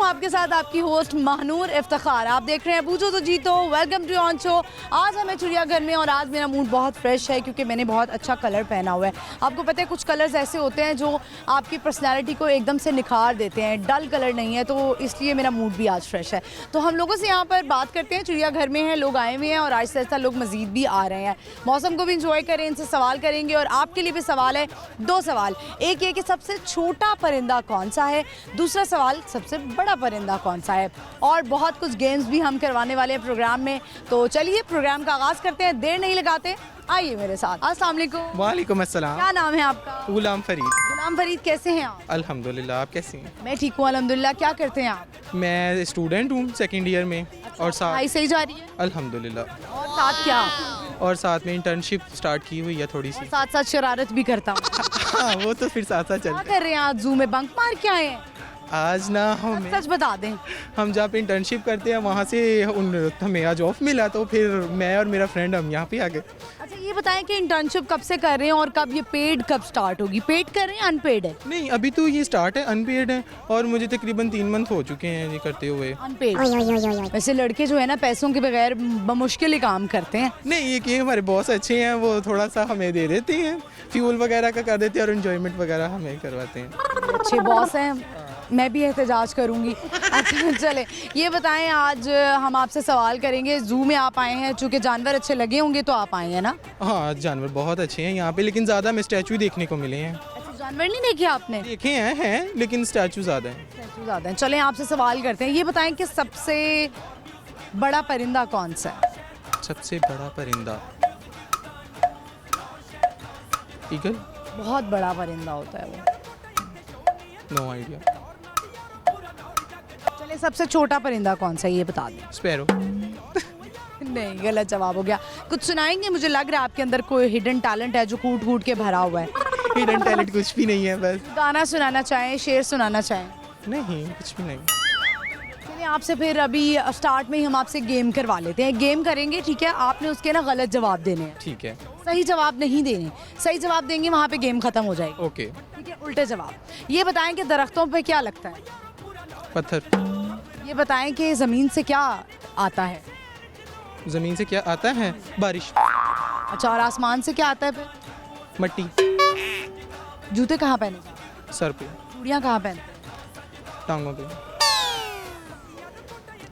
आपके साथ आपकी होस्ट महानूर इफ्तिखार। आप देख रहे हैं पूछो तो जीतो। Welcome to on show. आज हमें चिड़ियाघर में और आज मेरा मूड बहुत फ्रेश है क्योंकि मैंने बहुत अच्छा कलर पहना हुआ है। आपको पता है कुछ कलर्स ऐसे होते हैं जो आपकी पर्सनैलिटी को एकदम से निखार देते हैं। डल कलर नहीं है, तो इसलिए मेरा मूड भी आज फ्रेश है। तो हम लोगों से यहाँ पर बात करते हैं। चिड़ियाघर में हैं, लोग आए हुए हैं और आहिस्ता आहिस्ता लोग मज़ीद भी आ रहे हैं। मौसम को भी इंजॉय करें, इनसे सवाल करेंगे और आपके लिए भी सवाल है। दो सवाल, एक ये कि सबसे छोटा परिंदा कौन सा है, दूसरा सवाल सबसे बड़ा परिंदा कौन सा है। और बहुत कुछ गेम्स भी हम करवाने वाले हैं प्रोग्राम में। तो चलिए प्रोग्राम का आगाज़ करते हैं, देर नहीं लगाते, आइए मेरे साथ। अस्सलाम वालेकुम। वालेकुम अस्सलाम। क्या नाम है आपका? गुलाम फरीद। गुलाम फरीद, कैसे हैं आप? अल्हम्दुलिल्लाह, आप कैसी हैं? मैं ठीक हूँ अल्हम्दुलिल्लाह। क्या करते हैं आप? मैं स्टूडेंट हूँ सेकंड ईयर में। और साथ पढ़ाई सही जा रही है? अल्हम्दुलिल्लाह। और साथ क्या? और साथ में इंटर्नशिप स्टार्ट की हुई है थोड़ी सी। साथ साथ शरारत भी करता हूँ। हाँ, वो तो फिर साथ साथ क्या चलता कर रहे हैं आज? जू में बंक मार के आए हैं? आज ना सच बता दें। हम जहाँ पे इंटर्नशिप करते हैं वहाँ से हमें आज ऑफ मिला, तो फिर मैं और मेरा फ्रेंड हम यहाँ पे आ गए। अच्छा ये बताएं कि इंटर्नशिप कब से कर रहे हैं और कब ये पेड कब स्टार्ट होगी? पेड कर रहे हैं अनपेड है? नहीं, अभी तो ये स्टार्ट है, अनपेड है और मुझे तकरीबन 3 मंथ हो चुके हैं ये करते हुए। अनपेड। वैसे लड़के जो है ना पैसों के बगैर बमुश्किल ही काम करते हैं। नहीं, ये कि हमारे बॉस अच्छे हैं, वो थोड़ा सा हमें दे देते हैं, फ्यूल वगैरह का कर देते हैं और इन्जॉयमेंट वगैरह हमें करवाते हैं। अच्छे बॉस हैं, मैं भी एहतजाज करूंगी। अच्छा चले ये बताएं, आज हम आपसे सवाल करेंगे। जू में आप आए हैं, चूँकि जानवर अच्छे लगे होंगे तो आप आए हैं ना? हाँ, जानवर बहुत अच्छे हैं यहाँ पे, लेकिन ज़्यादा हमें स्टैचू देखने को मिले हैं। अच्छा जानवर नहीं देखे आपने? देखे हैं लेकिन स्टैचू ज़्यादा हैं। स्टैचू ज़्यादा हैं। चलें आपसे सवाल करते हैं। ये बताएं कि सबसे बड़ा परिंदा कौन सा है? सबसे बड़ा परिंदा ईगल। बहुत बड़ा परिंदा होता है वो। No idea. चले सबसे छोटा परिंदा कौन सा है ये बता दें। स्पैरो। नहीं, गलत जवाब हो गया। कुछ सुनाएंगे? मुझे लग रहा है आपके अंदर कोई हिडन टैलेंट है जो कूट कूट के भरा हुआ है। हिडन टैलेंट कुछ भी नहीं है, बस। गाना सुनाना चाहें, शेर सुनाना चाहें? नहीं, कुछ भी नहीं। चलिए आपसे फिर अभी स्टार्ट में ही हम आपसे गेम करवा लेते हैं। गेम करेंगे, ठीक है? आपने उसके ना गलत जवाब देने हैं। ठीक है। सही जवाब नहीं देने। सही जवाब देंगे वहाँ पे गेम खत्म हो जाएगी। ओके। ठीक है, उल्टे जवाब। ये बताएं कि दरख्तों पे क्या लगता है? पत्थर। ये बताएं कि ज़मीन से क्या आता है? ज़मीन से क्या आता है? बारिश। अच्छा, और आसमान से क्या आता है फिर? मट्टी। जूते कहाँ पहने? सर पे। चूड़ियाँ कहाँ पहनते? टांगों पे।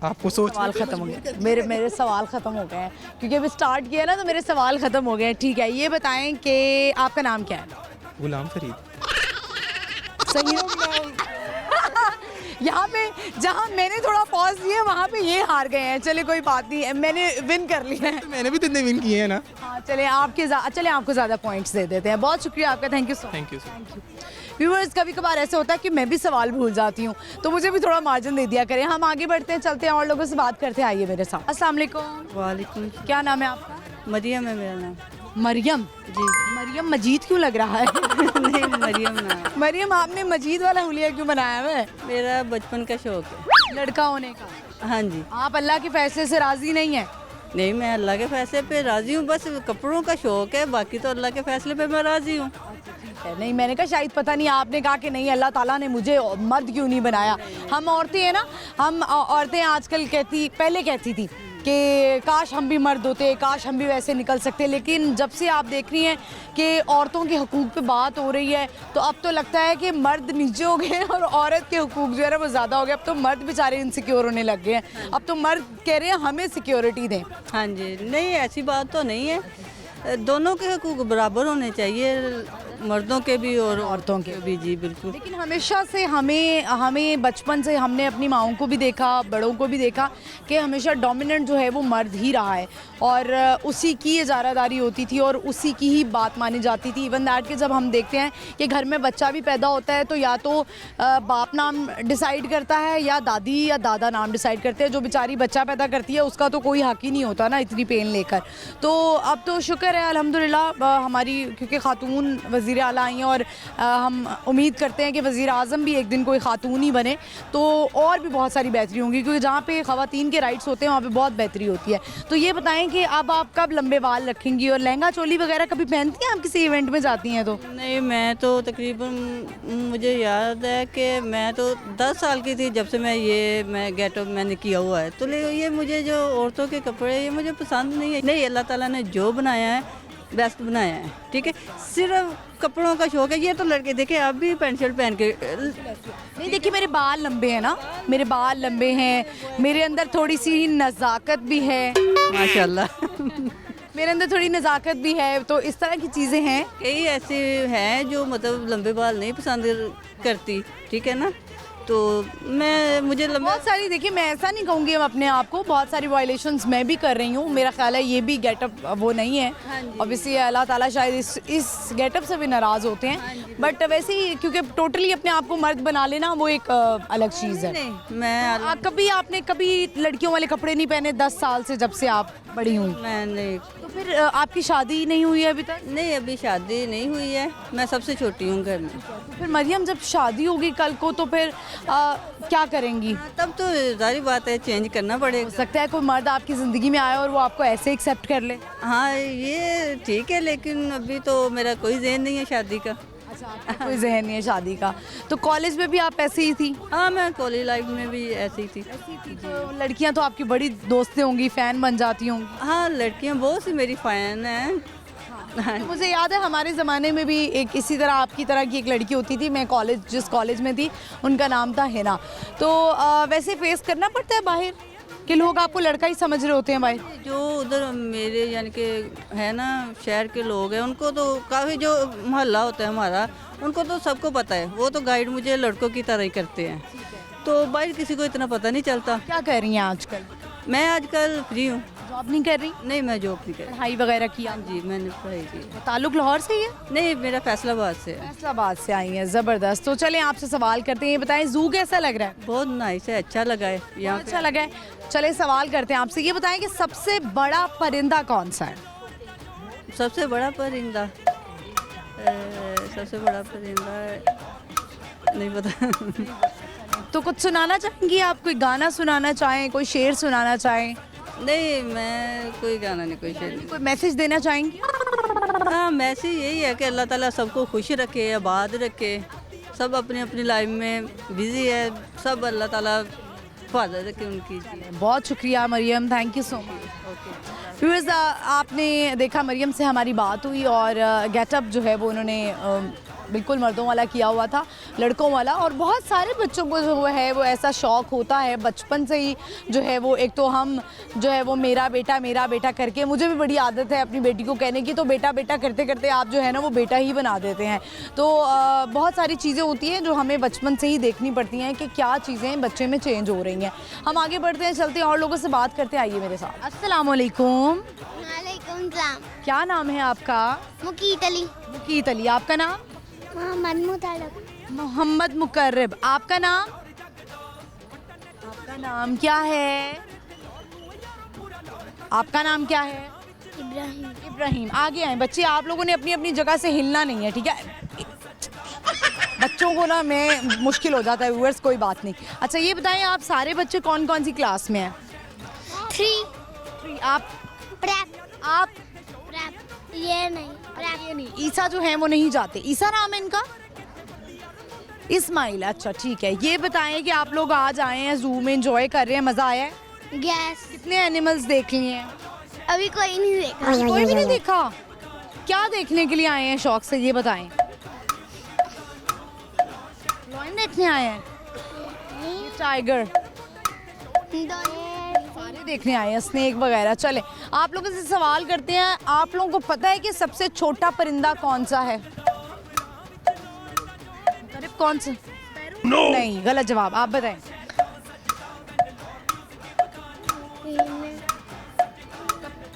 आपको सोच सवाल खत्म हो गए। मेरे सवाल खत्म हो गए हैं क्योंकि अभी स्टार्ट किया ना, तो मेरे सवाल खत्म हो गए हैं। ठीक है, ये बताएं कि आपका नाम क्या है? गुलाम फरीद। सही है। यहाँ पे जहाँ मैंने थोड़ा पॉज दिया वहाँ पे ये हार गए हैं। चले कोई बात नहीं, मैंने विन कर लिया है। मैंने भी तो इतने विन किए हैं ना। हाँ चले आपको ज़्यादा पॉइंट्स दे देते हैं। बहुत शुक्रिया आपका, thank you so much. Thank you. Viewers, कभी कभार ऐसे होता है कि मैं भी सवाल भूल जाती हूँ, तो मुझे भी थोड़ा मार्जिन दे दिया करें। हम आगे बढ़ते हैं, चलते हैं और लोगों से बात करते हैं। आइए मेरे साथ। अस्सलाम वालेकुम। वालेकुम। क्या नाम है आपका? मरियम है मेरा नाम। मरियम जी। मरियम मजीद क्यों लग रहा है? नहीं, मरियम नाम। मरियम, आपने मजीद वाला हुलिया क्यों बनाया हुआ है? मेरा बचपन का शौक है। लड़का होने का? हाँ जी। आप अल्लाह के फैसले से राजी नहीं है? नहीं, मैं अल्लाह के फैसले पे राजी हूँ, बस कपड़ों का शौक है, बाकी तो अल्लाह के फैसले पे मैं राजी हूँ। नहीं, मैंने कहा शायद पता नहीं, आपने कहा कि नहीं अल्लाह ताला ने मुझे मर्द क्यों नहीं बनाया। हम औरतें हैं ना, हम औरतें आजकल पहले कहती थी कि काश हम भी मर्द होते, काश हम भी वैसे निकल सकते, लेकिन जब से आप देख रही हैं कि औरतों के हकूक़ पे बात हो रही है तो अब तो लगता है कि मर्द नीचे हो गए और औरत के हकूक़ जो है ना वो ज़्यादा हो गए। अब तो मर्द बेचारे इनसिक्योर होने लग गए हैं। अब तो मर्द कह रहे हैं हमें सिक्योरिटी दें। हाँ जी, नहीं ऐसी बात तो नहीं है, दोनों के हकूक़ बराबर होने चाहिए, मर्दों के भी और औरतों के भी। जी बिल्कुल। लेकिन हमेशा से हमें बचपन से हमने अपनी माओं को भी देखा, बड़ों को भी देखा कि हमेशा डोमिनेंट जो है वो मर्द ही रहा है और उसी की इजारादारी होती थी और उसी की ही बात मानी जाती थी। इवन दैट कि जब हम देखते हैं कि घर में बच्चा भी पैदा होता है तो या तो बाप नाम डिसाइड करता है या दादी या दादा नाम डिसाइड करते हैं। जो बेचारी बच्चा पैदा करती है उसका तो कोई हक ही नहीं होता ना इतनी पेन लेकर। तो अब तो शुक्र है अल्हम्दुलिल्लाह हमारी, क्योंकि खातून वज़ीर आला आई हैं और हम उम्मीद करते हैं कि वज़ीर आज़म भी एक दिन कोई ख़ातून ही बने तो और भी बहुत सारी बेहतरी होंगी, क्योंकि जहाँ पे ख़वातीन के राइट्स होते हैं वहाँ पे बहुत बेहतरी होती है। तो ये बताएं कि अब आप कब लंबे बाल रखेंगी और लहंगा चोली वगैरह कभी पहनती हैं आप किसी इवेंट में जाती हैं तो? नहीं, मैं तो तकरीबन मुझे याद है कि मैं तो 10 साल की थी जब से मैं गेटअप मैंने किया हुआ है। तो ये मुझे जो औरतों के कपड़े ये मुझे पसंद नहीं है। नहीं, अल्लाह ताला ने जो बनाया है बेस्ट बनाया है, ठीक है। सिर्फ कपड़ों का शौक है। ये तो लड़के देखे आप भी पैंट शर्ट पहन के नहीं, देखिए मेरे बाल लंबे हैं ना, मेरे बाल लंबे हैं, मेरे अंदर थोड़ी सी नज़ाकत भी है माशाल्लाह। मेरे अंदर थोड़ी नज़ाकत भी है, तो इस तरह की चीज़ें हैं। कई ऐसे हैं जो मतलब लंबे बाल नहीं पसंद करती, ठीक है ना। तो मुझे लंबे बहुत सारी, देखिए मैं ऐसा नहीं कहूँगी अपने आप को, बहुत सारी वायलेशंस मैं भी कर रही हूँ। मेरा ख्याल है ये भी गेटअप वो नहीं है। ऑब्वियसली अल्लाह ताला शायद इस गेटअप से भी नाराज़ होते हैं, बट वैसे ही क्योंकि टोटली अपने आप को मर्द बना लेना वो एक अलग चीज़ है। नहीं, मैं आपने कभी लड़कियों वाले कपड़े नहीं पहने 10 साल से जब से आप बड़ी हुई? नहीं, तो फिर आपकी शादी नहीं हुई है अभी तक? नहीं, अभी शादी नहीं हुई है। मैं सबसे छोटी हूँ घर में। तो फिर मरियम जब शादी होगी कल को तो फिर क्या करेंगी? तब तो जारी बात है चेंज करना हो पड़ेगा। सकता है कोई मर्द आपकी ज़िंदगी में आए और वो आपको ऐसे एक्सेप्ट कर ले। हाँ, ये ठीक है, लेकिन अभी तो मेरा कोई ज़हन नहीं है शादी का। अच्छा, आपका कोई जहन नहीं है शादी का। तो कॉलेज में भी आप ऐसे ही थी? हाँ, मैं कॉलेज लाइफ में भी ऐसी ही थी। तो लड़कियां तो आपकी बड़ी दोस्तें होंगी, फ़ैन बन जाती होंगी। हाँ, लड़कियाँ बहुत सी मेरी फ़ैन हैं। हाँ, तो मुझे याद है हमारे ज़माने में भी एक इसी तरह आपकी तरह की एक लड़की होती थी। मैं जिस कॉलेज में थी उनका नाम था हिना। तो वैसे फेस करना पड़ता है बाहर कि लोग आपको लड़का ही समझ रहे होते हैं भाई? जो उधर मेरे यानी कि है ना शहर के लोग हैं, उनको तो काफ़ी, जो मोहल्ला होता है हमारा, उनको तो सबको पता है। वो तो गाइड मुझे लड़कों की तरह ही करते हैं, तो बाहर किसी को इतना पता नहीं चलता। क्या कर रही हैं आजकल? मैं आजकल फ्री हूँ। जॉब नहीं कर रही? नहीं, मैं जॉब नहीं कर रही। पढ़ाई वगैरह किया? हाँ जी, मैंने पढ़ाई की। ताल्लुक लाहौर से ही है? नहीं, मेरा फैसलाबाद से है। फैसलाबाद से आई हैं, ज़बरदस्त। तो चलें आपसे सवाल करते हैं, ये बताएं ज़ू कैसा लग रहा है? बहुत नाइस है, अच्छा लगा है यहाँ अच्छा लगा है। चले सवाल करते हैं आपसे, ये बताएं कि सबसे बड़ा परिंदा कौन सा है? सबसे बड़ा परिंदा सबसे बड़ा परिंदा नहीं पता। तो कुछ सुनाना चाहेंगी आप? कोई गाना सुनाना चाहें, कोई शेर सुनाना चाहें? नहीं, मैं कोई गाना नहीं, कोई शेर नहीं। कोई मैसेज देना चाहेंगी? हाँ, मैसेज यही है कि अल्लाह ताला सबको खुश रखे, आबाद रखे। सब अपनी अपनी लाइफ में बिजी है, सब अल्लाह ताला हिफाजत रखे उनकी। बहुत शुक्रिया Maryam, thank you so much. Okay. Viewers, आपने देखा मरियम से हमारी बात हुई और गेटअप जो है वो उन्होंने बिल्कुल मर्दों वाला किया हुआ था, लड़कों वाला। और बहुत सारे बच्चों को जो है वो ऐसा शौक़ होता है बचपन से ही जो है वो, एक तो हम जो है वो मेरा बेटा करके, मुझे भी बड़ी आदत है अपनी बेटी को कहने की, तो बेटा बेटा करते करते आप जो है ना वो बेटा ही बना देते हैं। तो बहुत सारी चीज़ें होती हैं जो हमें बचपन से ही देखनी पड़ती हैं कि क्या चीज़ें बच्चे में चेंज हो रही हैं। हम आगे बढ़ते हैं, चलते हैं और लोगों से बात करते हैं। आइए मेरे साथ। अस्सलाम वालेकुम। वालेकुम सलाम। क्या नाम है आपका? मुकीत अली। मुकीत अली। आपका नाम? मोहम्मद मुतारब। मोहम्मद मुकर्रब। आपका नाम? आपका नाम क्या है? आपका नाम क्या है? इब्राहिम। इब्राहिम। आगे आए बच्चे, आप लोगों ने अपनी अपनी जगह से हिलना नहीं है, ठीक है? बच्चों को ना मैं मुश्किल हो जाता है व्यूअर्स, कोई बात नहीं। अच्छा ये बताएं, आप सारे बच्चे कौन कौन सी क्लास में हैं? 3। आप? प्रैप। आप? प्रैप ये नहीं, प्रैप ये नहीं, ईसा जो है वो नहीं जाते। ईसा नाम है इनका? इस्माइल। अच्छा ठीक है। ये बताएं कि आप लोग आज आए हैं जू में, एंजॉय कर रहे हैं, मज़ा आया है? गैस। कितने एनिमल्स देख लिए हैं? अभी कोई नहीं देखा। कोई भी नहीं देखा? क्या देखने के लिए आए हैं शौक से, ये बताएं। लॉयन देखने आए हैं? टाइगर सारे देखने आए हैं, स्नेक वगैरह। चले आप लोगों से सवाल करते हैं, आप लोगों को पता है कि सबसे छोटा परिंदा कौन सा है? कौन सा? नहीं, गलत जवाब। आप बताएं।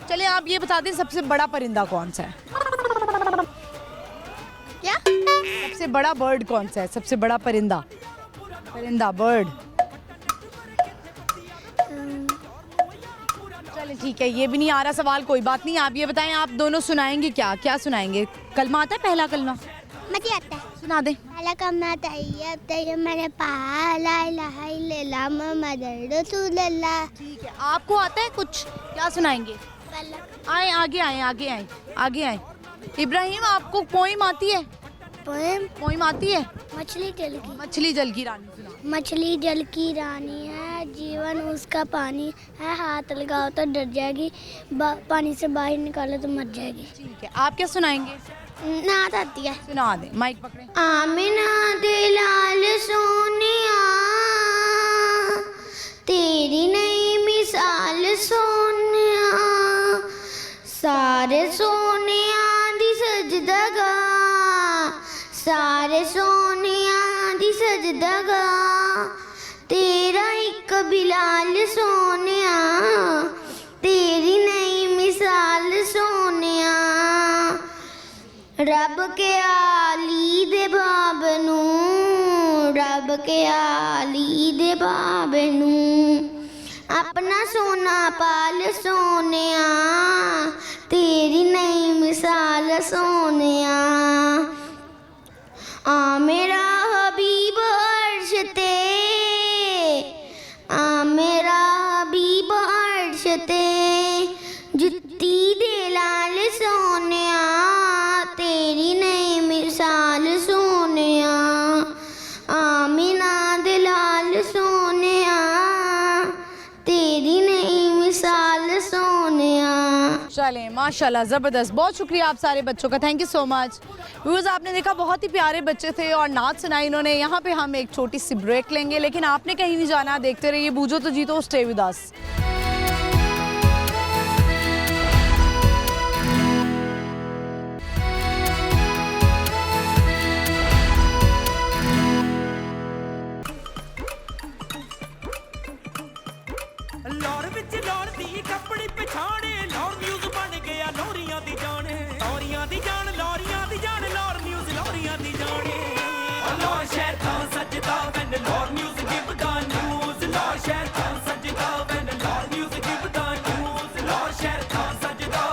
चलिए आप ये बता दें सबसे बड़ा परिंदा कौन सा है? क्या? सबसे बड़ा बर्ड कौन सा है? सबसे बड़ा परिंदा बर्ड। चलिए ठीक है, ये भी नहीं आ रहा सवाल, कोई बात नहीं। आप ये बताएं, आप दोनों सुनाएंगे क्या? क्या सुनाएंगे? कलमा आता है? पहला कलमा मुझे आता है सुना दे। अलकम्मा तैयब तैयब मैंने पढ़ा ला इलाहा इल्लल्लाह मुहम्मद रसूलुल्लाह। ठीक है, आपको आता है कुछ? क्या सुनाएंगे? आए आगे आए आगे आए आगे आए। इब्राहिम, आपको पोइम आती है? पोएम पोइम आती है? मछली जल की मछली जल की रानी सुना। मछली जल की रानी है, जीवन उसका पानी है, हाथ लगाओ तो डर जाएगी, पानी से बाहर निकालो तो मर जाएगी। ठीक है, आप क्या सुनाएंगे? नात आती है। सुना दे, माइक पकड़े। आमिना दिलाल सोनिया तेरी नई मिसाल सोनिया, सारे सोनिया दी सजदगा, सारे सोनिया दी सजदगा, तेरा एक बिलाल सोनिया, तेरी नई मिसाल सोनिया, रब के आली दे बाबनू, रब के आली दे बाबनू, अपना सोना पाल सोनिया, तेरी नई मिसाल सोनिया, आ मेरा हबीब अर्श ते, आ मेरा हबीब अर्श ते, जुत्ती दे लाल सोनिया, तेरी नई मिसाल सोनिया, आमिना दे लाल सोनिया, तेरी नई मिसाल सोनिया। चलें, माशाल्लाह, ज़बरदस्त। बहुत शुक्रिया आप सारे बच्चों का, thank you so much. Viewers, आपने देखा बहुत ही प्यारे बच्चे थे और नाच सुनाई इन्होंने। यहाँ पे हम एक छोटी सी ब्रेक लेंगे, लेकिन आपने कहीं नहीं जाना, देखते रहिए बूझो तो जीतो, स्टे विद अस। लौर विच लौर दी कपड़ी पछाणे, लौर न्यूज़ बन गया लौरियां दी जाने, लौरियां दी जान, लौरियां दी जान, लौर न्यूज़ लौरियां दी जाने। लौर शहर था सजदा when Lahore news give the news, Lahore शहर था सजदा when Lahore news give the news, Lahore शहर था सजदा।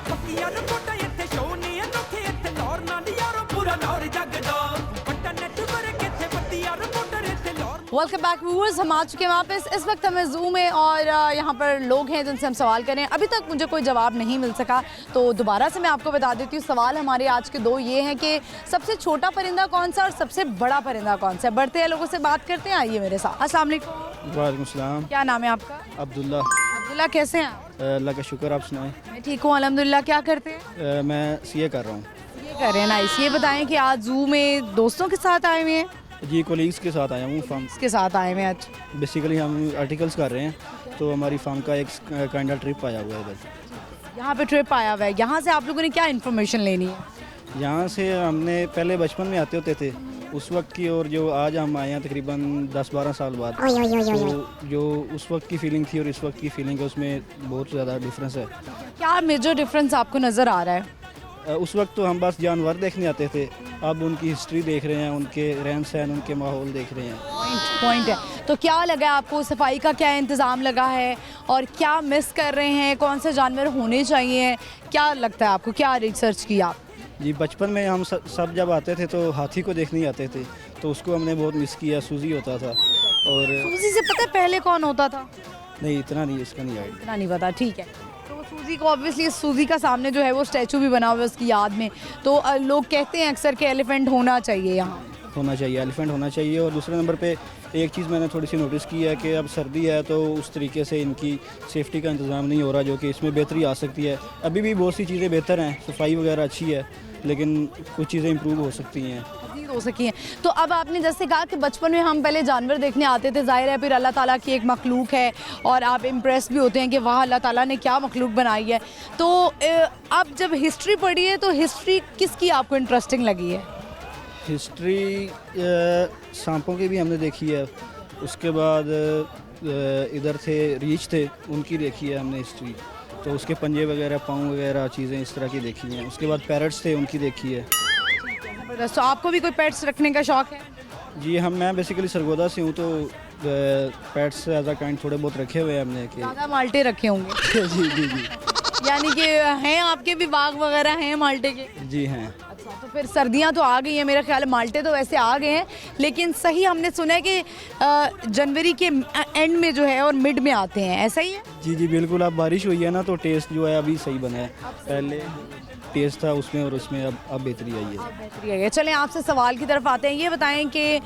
पक्कियां रिपोर्टां इत्थे शो नहीं अनोखे, इत्थे लौर नाल यारो पूरा लौर जगदा, बट्टा नेटवर्क इत्थे पत्तियां रिपोर्टर इत्थे लौर। वेलकम बैक व्यूअर्स, हम आ चुके हैं वापस। इस वक्त हमें ज़ू में और यहाँ पर लोग हैं जिनसे हम सवाल करें। अभी तक मुझे कोई जवाब नहीं मिल सका, तो दोबारा से मैं आपको बता देती हूँ। सवाल हमारे आज के दो ये हैं कि सबसे छोटा परिंदा कौन सा और सबसे बड़ा परिंदा कौन सा है। बढ़ते हैं, लोगों से बात करते हैं, आइए मेरे साथ। अस्सलाम वालेकुम। वालेकुम सलाम। क्या नाम है आपका? अब्दुल्ला। अब्दुल्ला, कैसे हैं आप? अल्लाह का शुक्र, आप सुनाएं। मैं ठीक हूँ अल्हम्दुलिल्लाह। क्या करते हैं? मैं सीए कर रहा हूँ। ये कर रहे हैं, नाइस। ये बताएं कि आज ज़ू में दोस्तों के साथ आए हुए हैं? जी, कोलीग्स के साथ आया हूँ फार्म। इसके साथ आए हुए हैं आज? बेसिकली हम आर्टिकल्स कर रहे हैं, तो हमारी फार्म का एक काइंड ऑफ ट्रिप आया हुआ है इधर। यहाँ पे ट्रिप आया हुआ है, यहाँ से आप लोगों ने क्या इन्फॉर्मेशन लेनी है? यहाँ से हमने पहले बचपन में आते होते थे उस वक्त की, और जो आज हम आए हैं तकरीबन 10-12 साल बाद, तो जो उस वक्त की फीलिंग थी और इस वक्त की फीलिंग है उसमें बहुत ज़्यादा डिफरेंस है। क्या मेजर डिफरेंस आपको नज़र आ रहा है? उस वक्त तो हम बस जानवर देखने आते थे, अब उनकी हिस्ट्री देख रहे हैं, उनके रहन सहन, उनके माहौल देख रहे हैं। पॉइंट है। तो क्या लगा आपको, सफाई का क्या इंतज़ाम लगा है और क्या मिस कर रहे हैं, कौन से जानवर होने चाहिए, क्या लगता है आपको, क्या रिसर्च किया आप? जी, बचपन में हम सब जब आते थे तो हाथी को देखने आते थे, तो उसको हमने बहुत मिस किया। सूजी होता था, और सूजी से पता है पहले कौन होता था? नहीं, इतना नहीं, इसका नहीं आइडिया। इतना नहीं पता, ठीक है। तो सूजी को ऑब्वियसली, सूजी का सामने जो है वो स्टैचू भी बना हुआ है उसकी याद में, तो लोग कहते हैं अक्सर कि एलिफेंट होना चाहिए यहाँ। होना चाहिए, एलिफेंट होना चाहिए। और दूसरे नंबर पे एक चीज़ मैंने थोड़ी सी नोटिस की है कि अब सर्दी है तो उस तरीके से इनकी सेफ्टी का इंतज़ाम नहीं हो रहा, जो कि इसमें बेहतरी आ सकती है। अभी भी बहुत सी चीज़ें बेहतर हैं, सफाई वगैरह अच्छी है, लेकिन कुछ चीज़ें इंप्रूव हो सकती हैं, मज़ीद हो सकी हैं। तो अब आपने जैसे कहा कि बचपन में हम पहले जानवर देखने आते थे, जाहिर है फिर अल्लाह ताला की एक मखलूक है और आप इम्प्रेस भी होते हैं कि वाह अल्लाह ताला ने क्या मखलूक बनाई है। तो अब जब हिस्ट्री पढ़ी है तो हिस्ट्री किसकी आपको इंटरेस्टिंग लगी है? हिस्ट्री सांपों की भी हमने देखी है, उसके बाद इधर थे रीछ थे, उनकी देखी है हमने हिस्ट्री, तो उसके पंजे वगैरह, पाँव वगैरह चीज़ें इस तरह की देखी हैं। उसके बाद पैरट्स थे, उनकी देखी है। तो आपको भी कोई पेट्स रखने का शौक़ है? जी, मैं बेसिकली सरगोदा से हूँ, तो पेट्स एज अ काइंड थोड़े बहुत रखे हुए हैं हमने। ज़्यादा माल्टे रखे होंगे। जी जी जी। यानी कि हैं आपके भी बाग वगैरह हैं माल्टे के? जी हैं। अच्छा, तो फिर सर्दियां तो आ गई हैं, मेरा ख्याल है माल्टे तो वैसे आ गए हैं, लेकिन सही हमने सुना है कि जनवरी के एंड में जो है और मिड में आते हैं, ऐसा ही है? जी जी बिल्कुल। अब बारिश हुई है ना तो टेस्ट जो है अभी सही बना है। पहले टेस्ट था उसमें और उसमें अब बेहतरी आई है। बेहतरी है। चलें आपसे सवाल की तरफ आते हैं। ये बताएं कि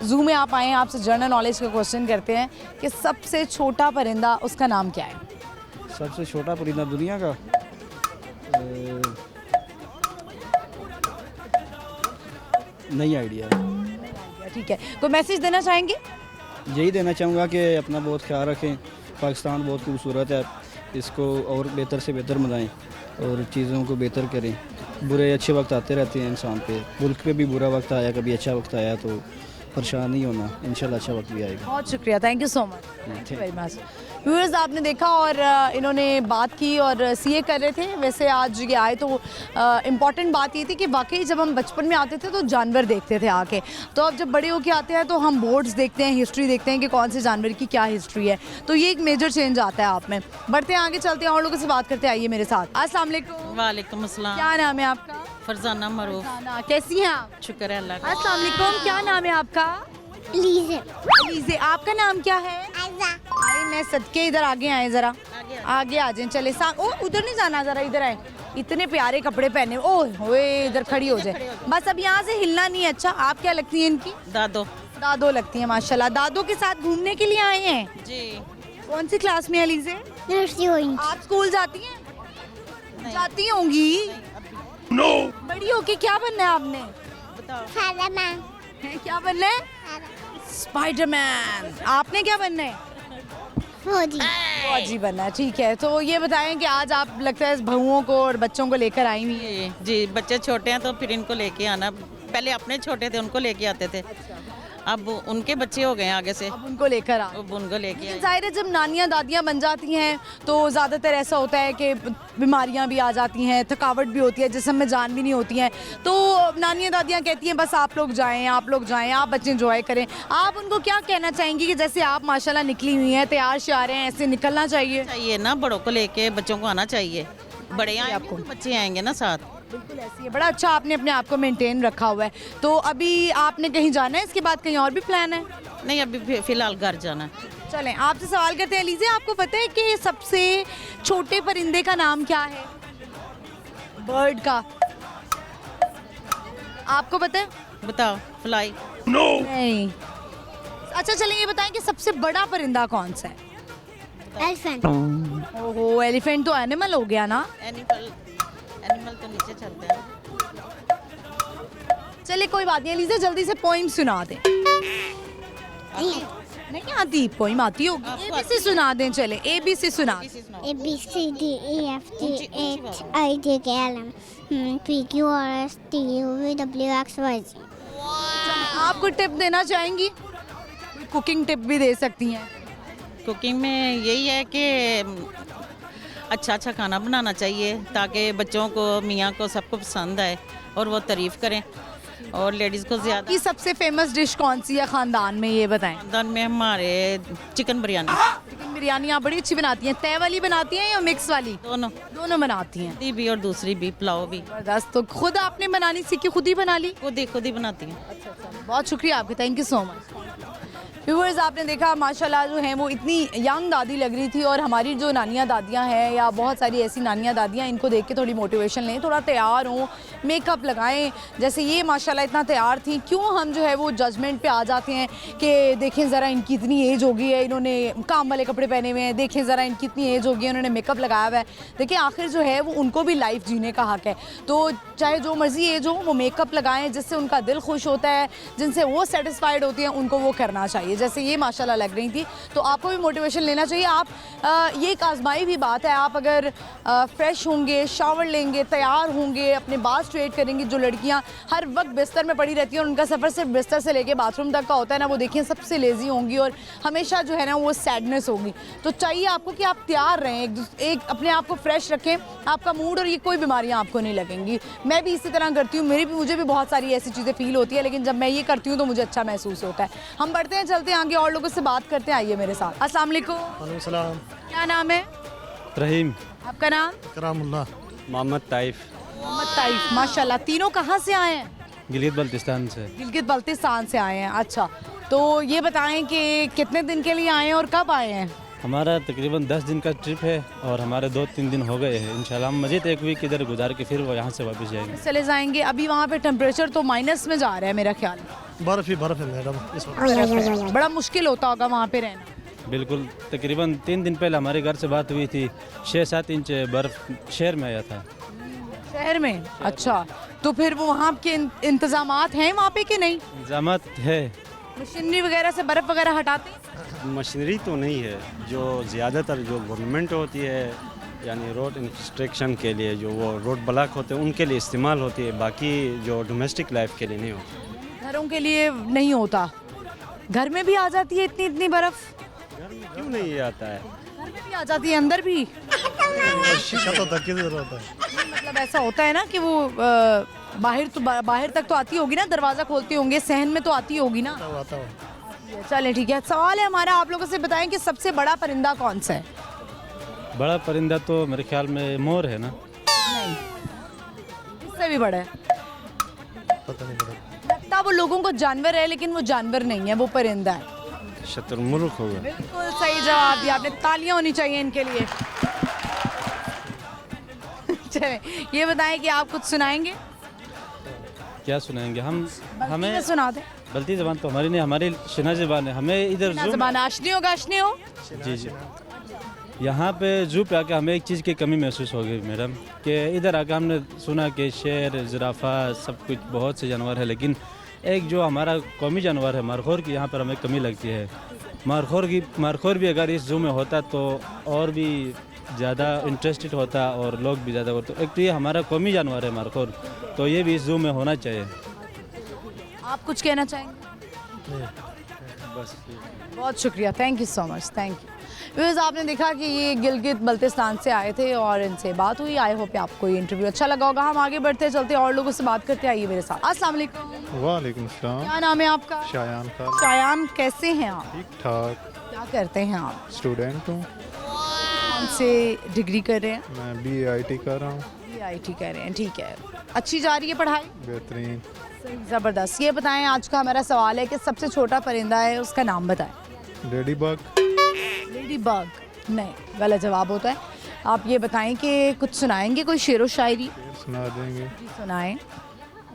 ज़ू में आप आए हैं, आपसे जनरल नॉलेज का क्वेश्चन करते हैं कि सबसे छोटा परिंदा उसका नाम क्या है? सबसे छोटा परिंदा दुनिया का नहीं आइडिया। ठीक है, कोई मैसेज देना चाहेंगे? यही देना चाहूँगा कि अपना बहुत ख्याल रखें। पाकिस्तान बहुत खूबसूरत है, इसको और बेहतर से बेहतर बनाएं और चीज़ों को बेहतर करें। बुरे अच्छे वक्त आते रहते हैं इंसान पे, मुल्क पे भी बुरा वक्त आया, कभी अच्छा वक्त आया, तो परेशान नहीं होना, इंशाल्लाह अच्छा वक्त भी आएगा। बहुत शुक्रिया, thank you so much, thank you very much. Viewers, आपने देखा और इन्होंने बात की और सीए कर रहे थे। वैसे आज ये आए तो इम्पॉर्टेंट बात ये थी कि वाकई जब हम बचपन में आते थे तो जानवर देखते थे आके, तो अब जब बड़े होके आते हैं तो हम बोर्ड्स देखते हैं, हिस्ट्री देखते हैं कि कौन से जानवर की क्या हिस्ट्री है, तो ये एक मेजर चेंज आता है आप में। बढ़ते हैं आगे, चलते हैं और लोगों से बात करते हैं, आइए मेरे साथ। अस्सलाम वालेकुम। वालेकुम अस्सलाम। क्या नाम है आपका? फरजाना मरूफ। ना, कैसी हैं आप? शुक्र है अल्लाह का। अस्सलाम वालेकुम, क्या नाम है आपका? लीजे अलीज़े, आपका नाम क्या है? आए मैं सदके, इधर आगे आए जरा, आगे आ जाए। चले ओ उधर नहीं जाना, जरा इधर आए। इतने प्यारे कपड़े पहने, ओह होए इधर खड़ी हो जाए बस, अब यहाँ से हिलना नहीं है। अच्छा, आप क्या लगती हैं इनकी? दादो। दादो लगती हैं, माशाल्लाह। दादो के साथ घूमने के लिए आए हैं जी। कौन सी क्लास में अलीज़े? नर्सरी हुई आप स्कूल जाती हैं? जाती होंगी। बड़ी होके क्या बनना है आपने? फादरमैन हैं, क्या बनना है? स्पाइडरमैन। आपने क्या बनना है? फौजी फौजी बनना है, ठीक है। तो ये बताएं कि आज आप लगता है बहुओं को और बच्चों को लेकर आई हुई हैं। जी, बच्चे छोटे हैं तो फिर इनको लेके आना। पहले अपने छोटे थे उनको लेके आते थे, अब उनके बच्चे हो गए आगे से, अब उनको लेकर आ। अब उनको लेके लेकिन आए। जाहिर है जब नानियाँ दादियाँ बन जाती हैं तो ज़्यादातर ऐसा होता है कि बीमारियाँ भी आ जाती हैं, थकावट भी होती है, जिस्म में जान भी नहीं होती हैं, तो नानियाँ दादियाँ कहती हैं बस आप लोग जाएं, आप बच्चे इंजॉय करें। आप उनको क्या कहना चाहेंगी कि जैसे आप माशाल्लाह निकली हुई हैं, तैयार श्यार हैं, ऐसे निकलना चाहिए? चाहिए ना, बड़ों को लेके बच्चों को आना चाहिए। बड़े आएंगे आपको, बच्चे आएंगे ना साथ। बिल्कुल ऐसी है। बड़ा अच्छा आपने अपने आप को मेंटेन रखा हुआ है। तो अभी आपने कहीं जाना है, इसके बाद कहीं और भी प्लान है? नहीं, अभी फिलहाल घर जाना। चलें, आपसे सवाल करते हैं। लीजिए, आपको पता है कि सबसे छोटे परिंदे का नाम क्या है? बर्ड का आपको पता है? बताओ। फ्लाई। नहीं। अच्छा चलें, ये बताएं कि सबसे बड़ा परिंदा कौन सा है? एलिफेंट ओहो, एलिफेंट तो एनिमल हो गया ना। एनिमल तो नीचे चलते हैं। चले कोई बात नहीं, लीजिए जल्दी से पोइम सुना दें। नहीं आती? पोइम आती होगी, ABC सुना दें। चले ABC सुना दें। A B C D E F G H I J K L M P Q R S T U V W X Y Z। आपको टिप देना चाहेंगी? कुकिंग टिप भी दे सकती हैं। कुकिंग में यही है कि अच्छा खाना बनाना चाहिए ताकि बच्चों को, मियाँ को, सबको पसंद आए और वो तारीफ़ करें, और लेडीज़ को ज़्यादा। की सबसे फेमस डिश कौन सी है खानदान में, ये बताएं। खानदान में हमारे चिकन बिरयानी। चिकन बिरयानी आप बड़ी अच्छी बनाती हैं। तय वाली बनाती हैं या मिक्स वाली? दोनों बनाती हैं। दी भी और दूसरी भी, पुलाव भी। जबरदस्त। तो खुद आपने बनानी सीखी, खुद ही बना ली? खुद ही बनाती हैं। बहुत शुक्रिया आपका, thank you so much. Viewers, आपने देखा माशाल्लाह जो हैं वो इतनी यंग दादी लग रही थी, और हमारी जो नानियाँ दादियाँ हैं या बहुत सारी ऐसी नानियाँ दादियाँ, इनको देख के थोड़ी मोटिवेशन लें, थोड़ा तैयार हों, मेकअप लगाएं। जैसे ये माशाल्लाह इतना तैयार थी। क्यों हम जो है वो जजमेंट पे आ जाते हैं कि देखें ज़रा इनकी इतनी एज हो गई है, इन्होंने काम वाले कपड़े पहने हुए हैं, देखें ज़रा इनकी इतनी एज हो गई है, उन्होंने मेकअप लगाया हुआ है। देखिए आखिर जो है वो उनको भी लाइफ जीने का हक़ है, तो चाहे जो मर्ज़ी एज हो वो मेकअप लगाएँ, जिससे उनका दिल खुश होता है, जिनसे वो सेटिस्फाइड होती हैं, उनको वो करना चाहिए। जैसे ये माशाल्लाह लग रही थी, तो आपको भी मोटिवेशन लेना चाहिए। आप ये एक आजमाई भी बात है, आप अगर फ्रेश होंगे, शावर लेंगे, तैयार होंगे, अपने बाल स्ट्रेट करेंगे। जो लड़कियां हर वक्त बिस्तर में पड़ी रहती हैं और उनका सफ़र सिर्फ बिस्तर से लेके बाथरूम तक का होता है ना, वो देखिए सबसे लेज़ी होंगी और हमेशा जो है ना वो सैडनेस होगी। तो चाहिए आपको कि आप तैयार रहें, एक अपने आप को फ्रेश रखें, आपका मूड, और ये कोई बीमारियाँ आपको नहीं लगेंगी। मैं भी इसी तरह करती हूँ, मुझे भी बहुत सारी ऐसी चीज़ें फील होती है, लेकिन जब मैं ये करती हूँ तो मुझे अच्छा महसूस होता है। हम बढ़ते हैं, चलते हैं आगे और लोगों से बात करते हैं, आइए मेरे साथ। अस्सलाम वालेकुम। वालेकुम सलाम। क्या नाम है? रहीम, आपका नाम? करामुल्ला। मोहम्मद ताइफ, मोहम्मद ताइफ। माशाल्लाह, तीनों कहाँ से आए हैं? गिलगित बल्तिस्तान से। गिलगित बल्तिस्तान से आए हैं। अच्छा, तो ये बताएं कि कितने दिन के लिए आए हैं और कब आए हैं? हमारा तकरीबन 10 दिन का ट्रिप है और हमारे 2-3 दिन हो गए हैं। इंशाल्लाह हम मज़ीद एक वीक इधर गुजार के फिर वो यहाँ से वापस जाएंगे। चले जाएंगे। अभी वहाँ पे टेम्परेचर तो माइनस में जा रहा है मेरा ख्याल। बर्फ ही बर्फ है मैडम इस वक्त। बड़ा मुश्किल होता होगा वहाँ पे रहना। बिल्कुल, तकरीबन 3 दिन पहले हमारे घर से बात हुई थी, 6-7 इंच बर्फ़ शहर में आया था। शहर में? अच्छा, तो फिर वो वहाँ के इंतजामात हैं वहाँ पे कि नहीं? इंतजामात है। मशीनरी वगैरह से बर्फ़ वगैरह हटाते हैं? मशीनरी तो नहीं है, जो ज़्यादातर जो गवर्नमेंट होती है यानी रोड इंफ्रास्ट्रक्चर के लिए जो वो रोड ब्लॉक होते हैं उनके लिए इस्तेमाल होती है, बाकी जो डोमेस्टिक लाइफ के लिए नहीं होती। घरों के लिए नहीं होता। घर में भी आ जाती है इतनी इतनी बर्फ़? क्यों नहीं आता है? घर में भी आ जाती है, अंदर भी? शीशा तो तक की जरूरत है। मतलब ऐसा होता है ना कि वो बाहर तक तो आती होगी ना, दरवाज़ा खोलते होंगे, सहन में तो आती होगी ना। आता हूँ। चलें ठीक है। सवाल है हमारा, आप लोगों से बताएं कि सबसे बड़ा परिंदा कौन सा है? बड़ा परिंदा तो मेरे ख्याल में मोर है ना? नहीं, इससे भी बड़ा है। पता नहीं पड़ा। लगता वो लोगों को जानवर है लेकिन वो जानवर नहीं है, वो परिंदा है। शतुरमुर्ग होगा। बिल्कुल सही जवाब दिया आपने। तालियां होनी चाहिए इनके लिए। चलें, ये बताएं कि आप कुछ सुनाएंगे? क्या सुनाएंगे हम? हमें सुना दें। बल्ती ज़बान तो हमारी नहीं, हमारी शिना ज़बान है। हमें इधर ना ज़बान आशनी हो गाशनी हो। जी जी, यहाँ पे जू पे आके हमें एक चीज़ की कमी महसूस हो गई मैडम, कि इधर आके हमने सुना कि शेर, ज़िराफ़ा, सब कुछ बहुत से जानवर है, लेकिन एक जो हमारा कौमी जानवर है मरखोर की, यहाँ पर हमें कमी लगती है। मरखोर भी अगर इस जू में होता तो और भी ज़्यादा इंटरेस्टेड होता और लोग भी ज़्यादा होते। एक तो ये हमारा कौमी जानवर है मरखोर, तो ये भी इस जू में होना चाहिए। आप कुछ कहना चाहेंगे? बस बहुत शुक्रिया, thank you so much, thank you. Viewers, आपने देखा कि ये गिलगित बल्तिस्तान से आए थे और इनसे बात हुई। आई होप आपको ये इंटरव्यू अच्छा लगा होगा। हम आगे बढ़ते चलते और लोगों से बात करते, आइए मेरे साथ। अस्सलाम वालेकुम। वालेकुम सलाम। क्या नाम है आपका? शायान खान। शायान, कैसे हैं आप? ठीक ठाक। क्या करते हैं आप? स्टूडेंट हूँ। कौन से डिग्री कर रहे हैं? मैं BIT कर रहा हूँ। BIT कर रहे हैं, ठीक है। अच्छी जा रही है पढ़ाई? बेहतरीन। ज़बरदस्त। ये बताएं, आज का हमारा सवाल है कि सबसे छोटा परिंदा है, उसका नाम बताएं। Lady bug. लेडी बग नहीं, गलत जवाब होता है। आप ये बताएं कि कुछ सुनाएंगे, कोई शेर व शायरी? सुना देंगे। जी सुनाएं।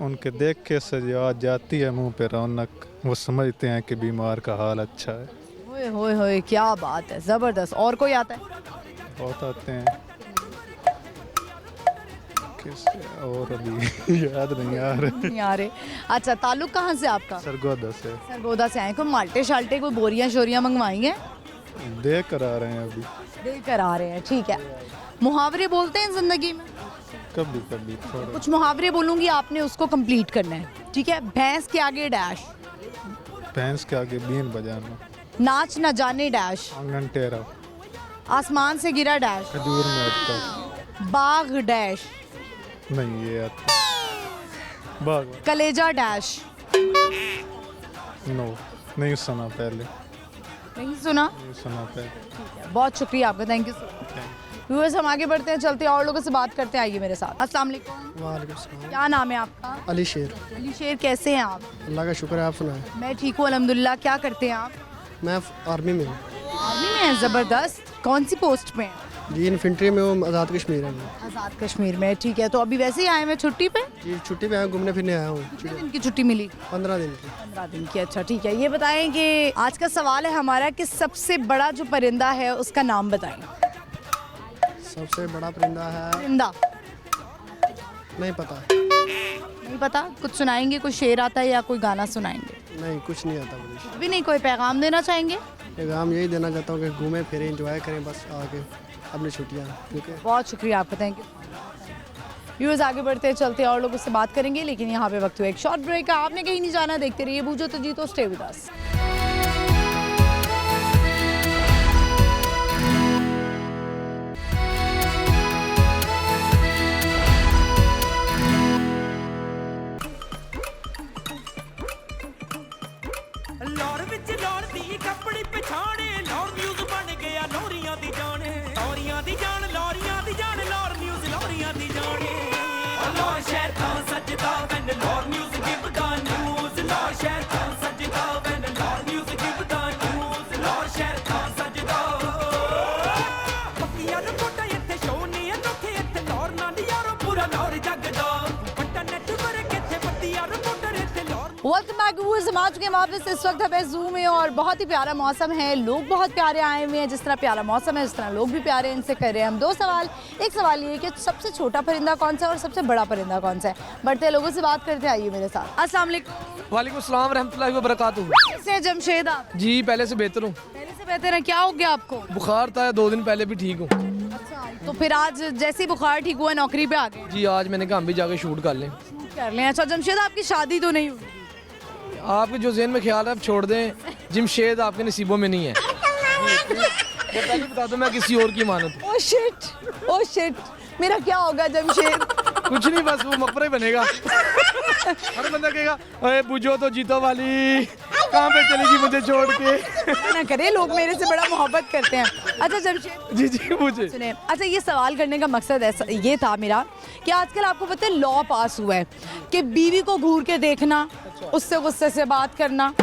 उनके देख के सजा जाती है मुंह पे रौनक, वो समझते हैं कि बीमार का हाल अच्छा है। होए होए होए, क्या बात है, ज़बरदस्त। और कोई आता है? बहुत आते हैं। किससे और अभी याद नहीं आ रहे। नहीं आ रहे। अच्छा, ताल्लुक कहाँ से आपका? सरगोदा से। सरगोदा से आए। कोई माल्टे शाल्टे, कोई बोरियां शोरियां मंगवाई हैं? दे कर आ रहे हैं अभी। देकर आ रहे हैं, ठीक है। मुहावरे बोलते हैं ज़िंदगी में? कभी कभी थोड़ा। कुछ मुहावरे बोलूँगी, आपने उसको कंप्लीट करना है, ठीक है? भैंस के आगे डैश, भैंस के आगे बीन बजाना, नाच न जाने डैश, आंगन टेरा, आसमान से गिरा डैश, खजूर में अटका। बाघ डैश, नहीं ये आता। बाग। कलेजा डैश। नो, नहीं सुना पहले। नहीं सुना? नहीं सुना पहले। बहुत शुक्रिया आपका, thank you so much. Viewers, हम आगे बढ़ते हैं, चलते हैं और लोगों से बात करते हैं, आइए मेरे साथ। अस्सलाम वालेकुम। वालेकुम सलाम। क्या नाम है आपका? अली शेर। अली शेर, कैसे हैं आप? अल्लाह का शुक्र है, आप सुनाएं। मैं ठीक हूँ अल्हम्दुलिल्लाह। क्या करते हैं आप? मैं आर्मी में हूँ। आर्मी में हैं? ज़बरदस्त। कौन सी पोस्ट पे हैं? जी इन्फेंट्री में हूँ, आज़ाद कश्मीर है मैं। आज़ाद कश्मीर में, ठीक है। तो अभी वैसे ही आए हैं छुट्टी पे? जी छुट्टी पे आया हूँ, घूमने फिरने आया हूँ। कितने दिन की छुट्टी मिली? 15 दिन की। 15 दिन की, अच्छा ठीक है। ये बताएं कि आज का सवाल है हमारा कि सबसे बड़ा जो परिंदा है उसका नाम बताएं। सबसे बड़ा परिंदा है, परिंदा नहीं पता। नहीं पता? कुछ सुनाएंगे, कोई शेर आता है या कोई गाना सुनाएंगे? नहीं, कुछ नहीं आता मुझे। अभी नहीं, कोई पैगाम देना चाहेंगे? पैगाम यही देना चाहता हूँ कि घूमें फिरें, एंजॉय करें बस आके अपनी छुट्टियाँ, ठीक है। बहुत शुक्रिया आपका, थैंक यू। व्यूअर्स, आगे बढ़ते हैं, चलते हैं और लोगों से बात करेंगे, लेकिन यहाँ पे वक्त हुआ एक शॉर्ट ब्रेक का। आपने कहीं नहीं जाना, देखते रहिए बूझो तो जीतो, स्टे विद अस। ਲਾਹੌਰ ਵਿੱਚ ਲਾਹੌਰ ਦੀ ਕੱਪੜੀ ਪਛਾਣੇ ਲਾਹੌਰ ਨਿਊਜ਼ ਬਣ ਗਿਆ ਲੋਰੀਆਂ ਦੀ ਜਾਣ ਲੋਰੀਆਂ ਦੀ ਜਾਣ वेलकम बैक व्यूअर्स, हम आ चुके हैं वापस। इस वक्त हमें जू में और बहुत ही प्यारा मौसम है, लोग बहुत प्यारे आए हुए हैं। जिस तरह प्यारा मौसम है उस तरह लोग भी प्यारे हैं। इनसे कर रहे हैं हम 2 सवाल। एक सवाल ये कि सबसे छोटा परिंदा कौन सा है और सबसे बड़ा परिंदा कौन सा है। बढ़ते लोगों से बात करते, आइए मेरे साथ। अस्सलाम वालेकुम। वालेकुम सलाम रहमतुल्लाहि व बरकातुहू। कैसे हैं जमशेद आप? जी पहले से बेहतर हूँ। पहले से बेहतर है। क्या हो गया आपको? बुखार था 2 दिन पहले भी ठीक हूँ। अच्छा, तो फिर आज जैसे ही बुखार ठीक हुआ नौकरी पे आ गए? जी आज मैंने कहा हम भी जाके शूट कर लें। कर लें। अच्छा जमशेद, आपकी शादी तो नहीं हुई? आपके जो ज़हन में ख्याल है आप छोड़ दें, जमशेद आपके नसीबों में नहीं है। मैं पहले बता दूं मैं किसी और की मानत। ओह शिट, मेरा क्या होगा जमशेद? कुछ नहीं, बस वो मकबरे बनेगा। हर बंदा कहेगा अरे बुझो तो जीतो वाली, कहाँ पे चलेगी मुझे छोड़ के। ना करे, लोग मेरे से बड़ा मोहब्बत करते हैं। अच्छा जमशेद जी मुझे सुने, अच्छा ये सवाल करने का मकसद ऐसा ये था मेरा कि आजकल आपको पता है लॉ पास हुआ है कि बीवी को घूर के देखना, उससे गुस्से से बात करना,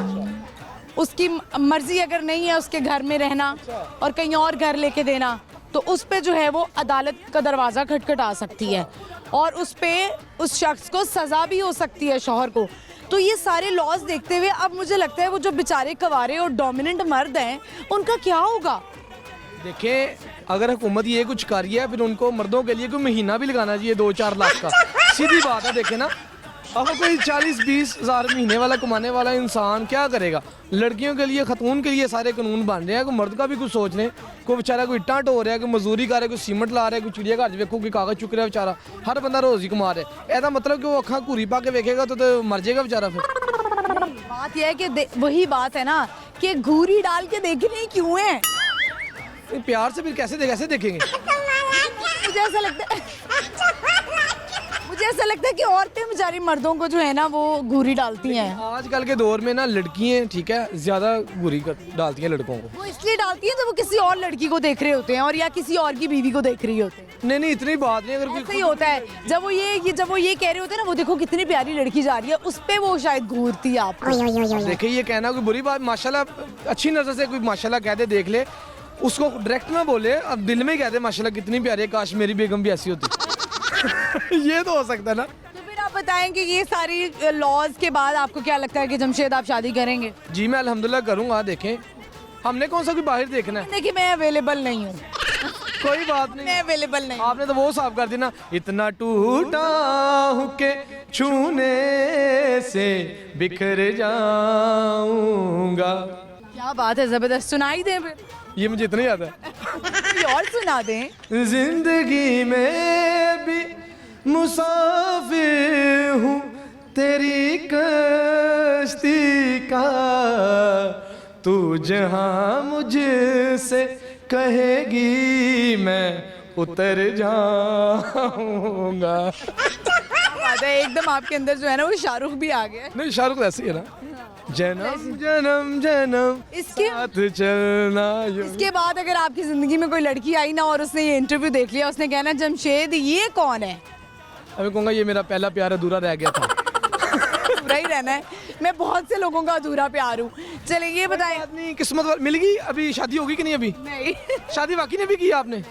उसकी मर्जी अगर नहीं है उसके घर में रहना और कहीं और घर लेके देना, तो उस पे जो है वो अदालत का दरवाज़ा खटखटा सकती है और उस पे उस शख्स को सज़ा भी हो सकती है, शौहर को। तो ये सारे लॉज देखते हुए अब मुझे लगता है वो जो बेचारे कवारे और डोमिनेंट मर्द हैं उनका क्या होगा? देखें, अगर हुकूमत ये कुछ कर रही है फिर उनको मर्दों के लिए कोई महीना भी लगाना चाहिए 2-4 लाख का। सीधी बात है। देखें ना, अब कोई 40-20 हज़ार महीने वाला कमाने वाला इंसान क्या करेगा? लड़कियों के लिए, खतून के लिए सारे कानून बन रहे हैं। कोई मर्द का भी कुछ सोच लें। कोई बेचारा कोई इट्टा ढो रहा है, कोई मजदूरी कर रहा है, कोई सीमेंट ला रहा है, कोई चिड़िया घर देखो कोई कागज चुक रहा है बेचारा। हर बंदा रोजी कमा रहा है। ऐसा मतलब कि वो अखा घूरी पा के देखेगा तो मर जाएगा बेचारा। फिर बात यह है कि वही बात है ना कि घूरी डाल के देखने ही क्यों है? प्यार से फिर कैसे देखेंगे? मुझे ऐसा लगता है कि औरतें बेचारी मर्दों को जो है ना वो घूरी डालती हैं। आजकल के दौर में ना लड़कियां ठीक है ज्यादा घूरी डालती हैं लड़कों को। वो इसलिए डालती हैं जब वो किसी और लड़की को देख रहे होते हैं और या किसी और की बीवी को देख रही होते हैं। नहीं इतनी बात नहीं। अगर ऐसा ही होता है जब वो ये कह रहे होते हैं ना, वो देखो कितनी प्यारी लड़की जा रही है, उस पे वो शायद घूरती है आपको। देखिए ये कहना कोई बुरी बात, माशाल्लाह अच्छी नजर से कोई माशाल्लाह कह दे, देख ले, उसको डायरेक्ट ना बोले, अब दिल में कह दे माशाल्लाह कितनी प्यारी है, काश मेरी बेगम भी ऐसी होती। ये तो हो सकता है ना। तो फिर आप बताएं कि ये सारी लॉज के बाद आपको क्या लगता है कि जमशेद आप शादी करेंगे? जी मैं अल्हम्दुलिल्लाह करूँगा। देखें हमने कौन सा कोई बाहर देखना है। देखिए मैं अवेलेबल नहीं हूँ। कोई बात नहीं, मैं अवेलेबल नहीं। आपने तो वो साफ कर देना, इतना टूटा हूँ के छूने से बिखर जाऊंगा। क्या बात है, जबरदस्त। सुनाई दे फिर। ये मुझे इतना याद है। कोई और सुना दें। जिंदगी में भी मुसाफिर हूँ तेरी कश्ती का, तू जहाँ मुझसे कहेगी मैं उतर जाऊंगा। बात है, एकदम आपके अंदर जो है ना वो शाहरुख भी आ गया। नहीं शाहरुख ऐसे ही है ना, जन्म जन्म जन्म इसके साथ चलना। इसके बाद अगर आपकी जिंदगी में कोई लड़की आई ना और उसने ये इंटरव्यू देख लिया, उसने कहना जमशेद ये कौन है? अभी कहूँगा ये मेरा पहला प्यार अधूरा रह गया था। अधूरा ही रहना है। मैं बहुत से लोगों का अधूरा प्यार हूँ। चलिए ये बताएं, अपनी किस्मत मिल गई। अभी शादी होगी कि नहीं? अभी नहीं। शादी वाकई ने भी की आपने?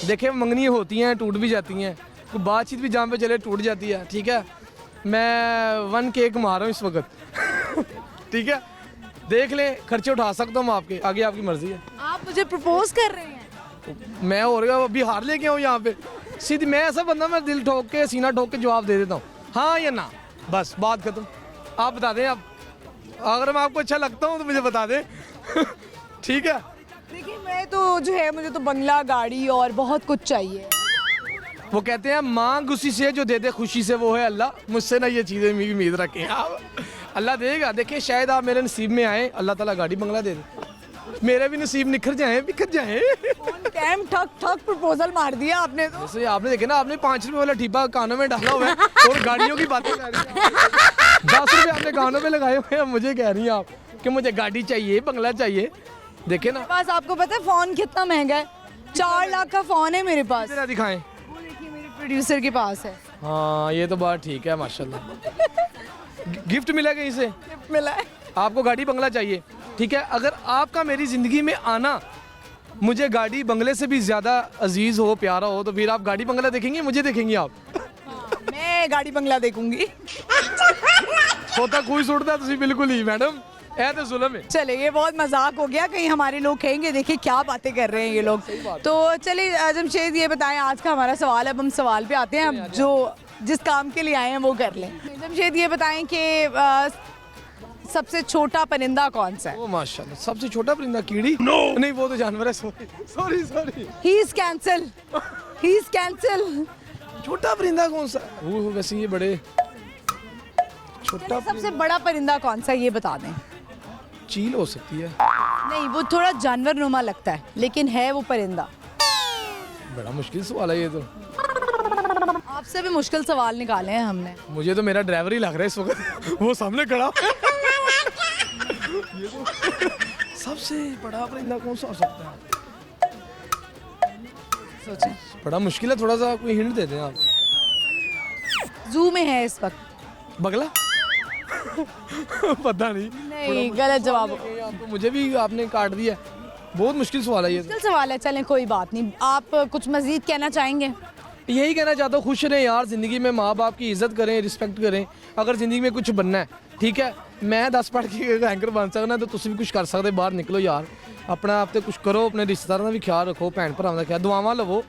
देखे मंगनी होती हैं, टूट भी जाती हैं, कोई बातचीत भी जहाँ पे चले टूट जाती है। ठीक है, मैं 1 केक कमा रहा हूँ इस वक्त। ठीक है, देख लें, खर्चे उठा सकता हूँ आपके, आगे आपकी मर्जी है। आप मुझे प्रपोज कर रहे हैं? मैं और अभी हार लेके आऊँ यहाँ पे सीधी। मैं ऐसा बंदा, मैं दिल ठोक के सीना ठोक के जवाब दे देता हूँ, हाँ या ना, बस बात खत्म। आप बता दें, आप अगर मैं आपको अच्छा लगता हूँ तो मुझे बता दें। ठीक है। देखिए मैं तो जो है मुझे तो बंगला, गाड़ी और बहुत कुछ चाहिए। वो कहते हैं मांग उसी से जो दे दे खुशी से, वो है अल्लाह। मुझसे ना ये चीज़ें उम्मीद रखें आप, अल्लाह देगा। देखिए शायद आप मेरे नसीब में आए, अल्लाह ताला गाड़ी बंगला दे दे, मेरे भी नसीब निखर जाए, बिखर जाए। कैम ठक प्रपोजल मार दिया आपने तो। जैसे आपने देखे ना, आपने 5 रुपए वाला ठीपा कानों में डाला हुआ है और गाड़ियों की बातें कर रही हैं। 10 रुपए आपने कानों में लगाए हुए हैं, मुझे कह रही हैं आप कि मुझे गाड़ी चाहिए, बंगला चाहिए। देखे ना, पास आपको पता है फोन कितना महंगा है? 4 लाख का फोन है मेरे पास। जरा दिखाएं। वो देखिए मेरे प्रोड्यूसर के पास है। हाँ ये तो बात ठीक है माशाल्लाह। गिफ्ट मिला कहीं से? गिफ्ट मिला है। आपको गाड़ी बंगला चाहिए, ठीक है। अगर आपका मेरी ज़िंदगी में आना मुझे गाड़ी बंगले से भी ज़्यादा अजीज़ हो, प्यारा हो, तो फिर आप गाड़ी बंगला देखेंगे, मुझे देखेंगे आप? मैं गाड़ी बंगला देखूंगी। खोता खुश उड़ता तुसी बिल्कुल ही मैडम ए तो जुल्म है। चले ये बहुत मजाक हो गया, कहीं हमारे लोग कहेंगे देखिए क्या बातें कर रहे हैं ये लोग। तो चलिए जमशेद ये बताएं, आज का हमारा सवाल, अब हम सवाल पे आते हैं, अब जो जिस काम के लिए आए हैं वो कर लें। जमशेद ये बताएं कि सबसे छोटा परिंदा कौन सा है? ओ माशाल्लाह, सबसे छोटा परिंदा कीड़ी? नहीं वो तो जानवर है, सॉरी। He is cancel. छोटा परिंदा कौन सा? वो वैसे ये बड़े छोटा सबसे बड़ा परिंदा कौन सा है ये बता दें। चील हो सकती है। नहीं वो थोड़ा जानवर नुमा लगता है लेकिन है वो परिंदा। बड़ा मुश्किल सवाल है ये तो। आपसे भी मुश्किल सवाल निकाले हैं हमने। मुझे तो मेरा ड्राइवर ही लग रहा है इस वक्त, वो सामने खड़ा। ये तो सबसे बड़ा परिंदा कौन सा हो सकता है? सोचें। बड़ा मुश्किल है, थोड़ा सा कोई हिंट दे दें आप। जू में है इस वक्त। बगला? पता नहीं। नहीं गलत जवाब। तो मुझे भी आपने काट दिया। बहुत मुश्किल सवाल है ये। मुश्किल सवाल है, चलें कोई बात नहीं। आप कुछ मजीद कहना चाहेंगे? यही कहना चाहता हूँ, खुश रहें यार ज़िंदगी में, माँ बाप की इज्जत करें, रिस्पेक्ट करें। अगर ज़िंदगी में कुछ बनना है, ठीक है, मैं 10 पढ़ के एंकर बन सकना तो तुम भी कुछ कर सकते। बाहर निकलो यार, अपना आप ते कुछ करो, अपने रिश्तेदारों का भी ख्याल रखो, भैन भरावां का ख्याल, दुआवां लवो,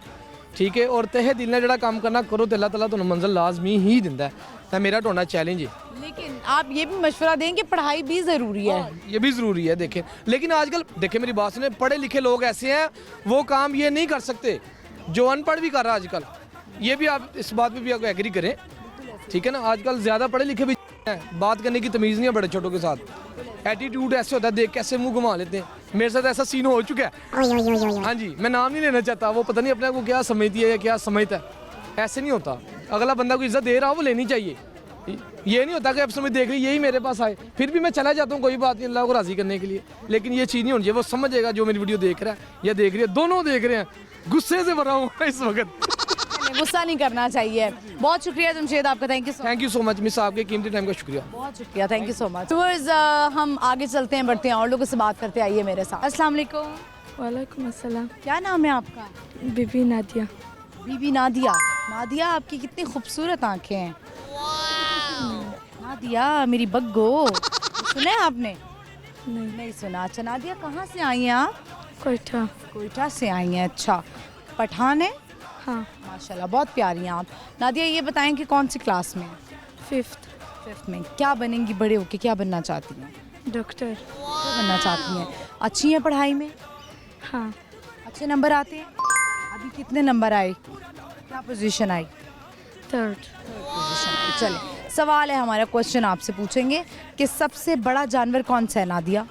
ठीक है, और तहे दिल ने जो काम करना करो तो अल्लाह ताला तुहानू मंजिल लाजमी ही दिंदा है। तो मेरा तुहाडा चैलेंज है। लेकिन आप ये भी मशवरा दें कि पढ़ाई भी ज़रूरी है। ये भी ज़रूरी है देखें, लेकिन आजकल देखें मेरी बात सुने, पढ़े लिखे लोग ऐसे हैं वो काम ये नहीं कर सकते जो अनपढ़ भी कर रहा है आजकल। ये भी आप इस बात पे भी आपको एग्री करें, ठीक है ना। आजकल ज़्यादा पढ़े लिखे भी हैं, बात करने की तमीज़ नहीं है बड़े छोटों के साथ। एटीट्यूड ऐसे होता है, देख कैसे मुंह घुमा लेते हैं। मेरे साथ ऐसा सीन हो चुका है। हाँ जी, मैं नाम नहीं लेना चाहता, वो पता नहीं अपने को क्या समझती है या क्या समझता है। ऐसे नहीं होता, अगला बंदा को इज्जत दे रहा हो वो लेनी चाहिए। ये नहीं होता कि अब समय देख रही यही मेरे पास आए, फिर भी मैं चला जाता हूँ, कोई बात नहीं, अल्लाह को राज़ी करने के लिए। लेकिन ये चीज़ नहीं होनी चाहिए, वो समझेगा जो मेरी वीडियो देख रहा है या देख रही है, दोनों देख रहे हैं, गुस्से से भरा हूँ इस वक्त। गुस्सा नहीं करना चाहिए। बहुत शुक्रिया जमशेद आपका, thank you so much miss, आपके कीमती टाइम का शुक्रिया। बहुत शुक्रिया, थैंक यू सो मच। हम आगे चलते हैं, बढ़ते हैं और लोगों से बात करते, आइए मेरे साथ। अस्सलाम वालेकुम। वालेकुम अस्सलाम। क्या नाम है आपका? बीबी नादिया। बीबी नादिया। नादिया आपकी कितनी खूबसूरत आंखें हैं। नादिया मेरी बग्गो, सुना है आपने? नहीं सुना। अच्छा नादिया कहाँ से आई हैं आप? कोयटा से आई हैं। अच्छा, पठान है? हाँ। माशाल्लाह बहुत प्यारी हैं आप। नादिया ये बताएं कि कौन सी क्लास में? 5th में। क्या बनेंगी बड़े होके, क्या बनना चाहती हैं? डॉक्टर बनना चाहती हैं। अच्छी हैं पढ़ाई में? हाँ। अच्छे नंबर आते हैं? अभी कितने नंबर आए, क्या पोजीशन आई? 3rd पोजीशन आई। चले सवाल है हमारा, क्वेश्चन आपसे पूछेंगे कि सबसे बड़ा जानवर कौन सा है नादिया?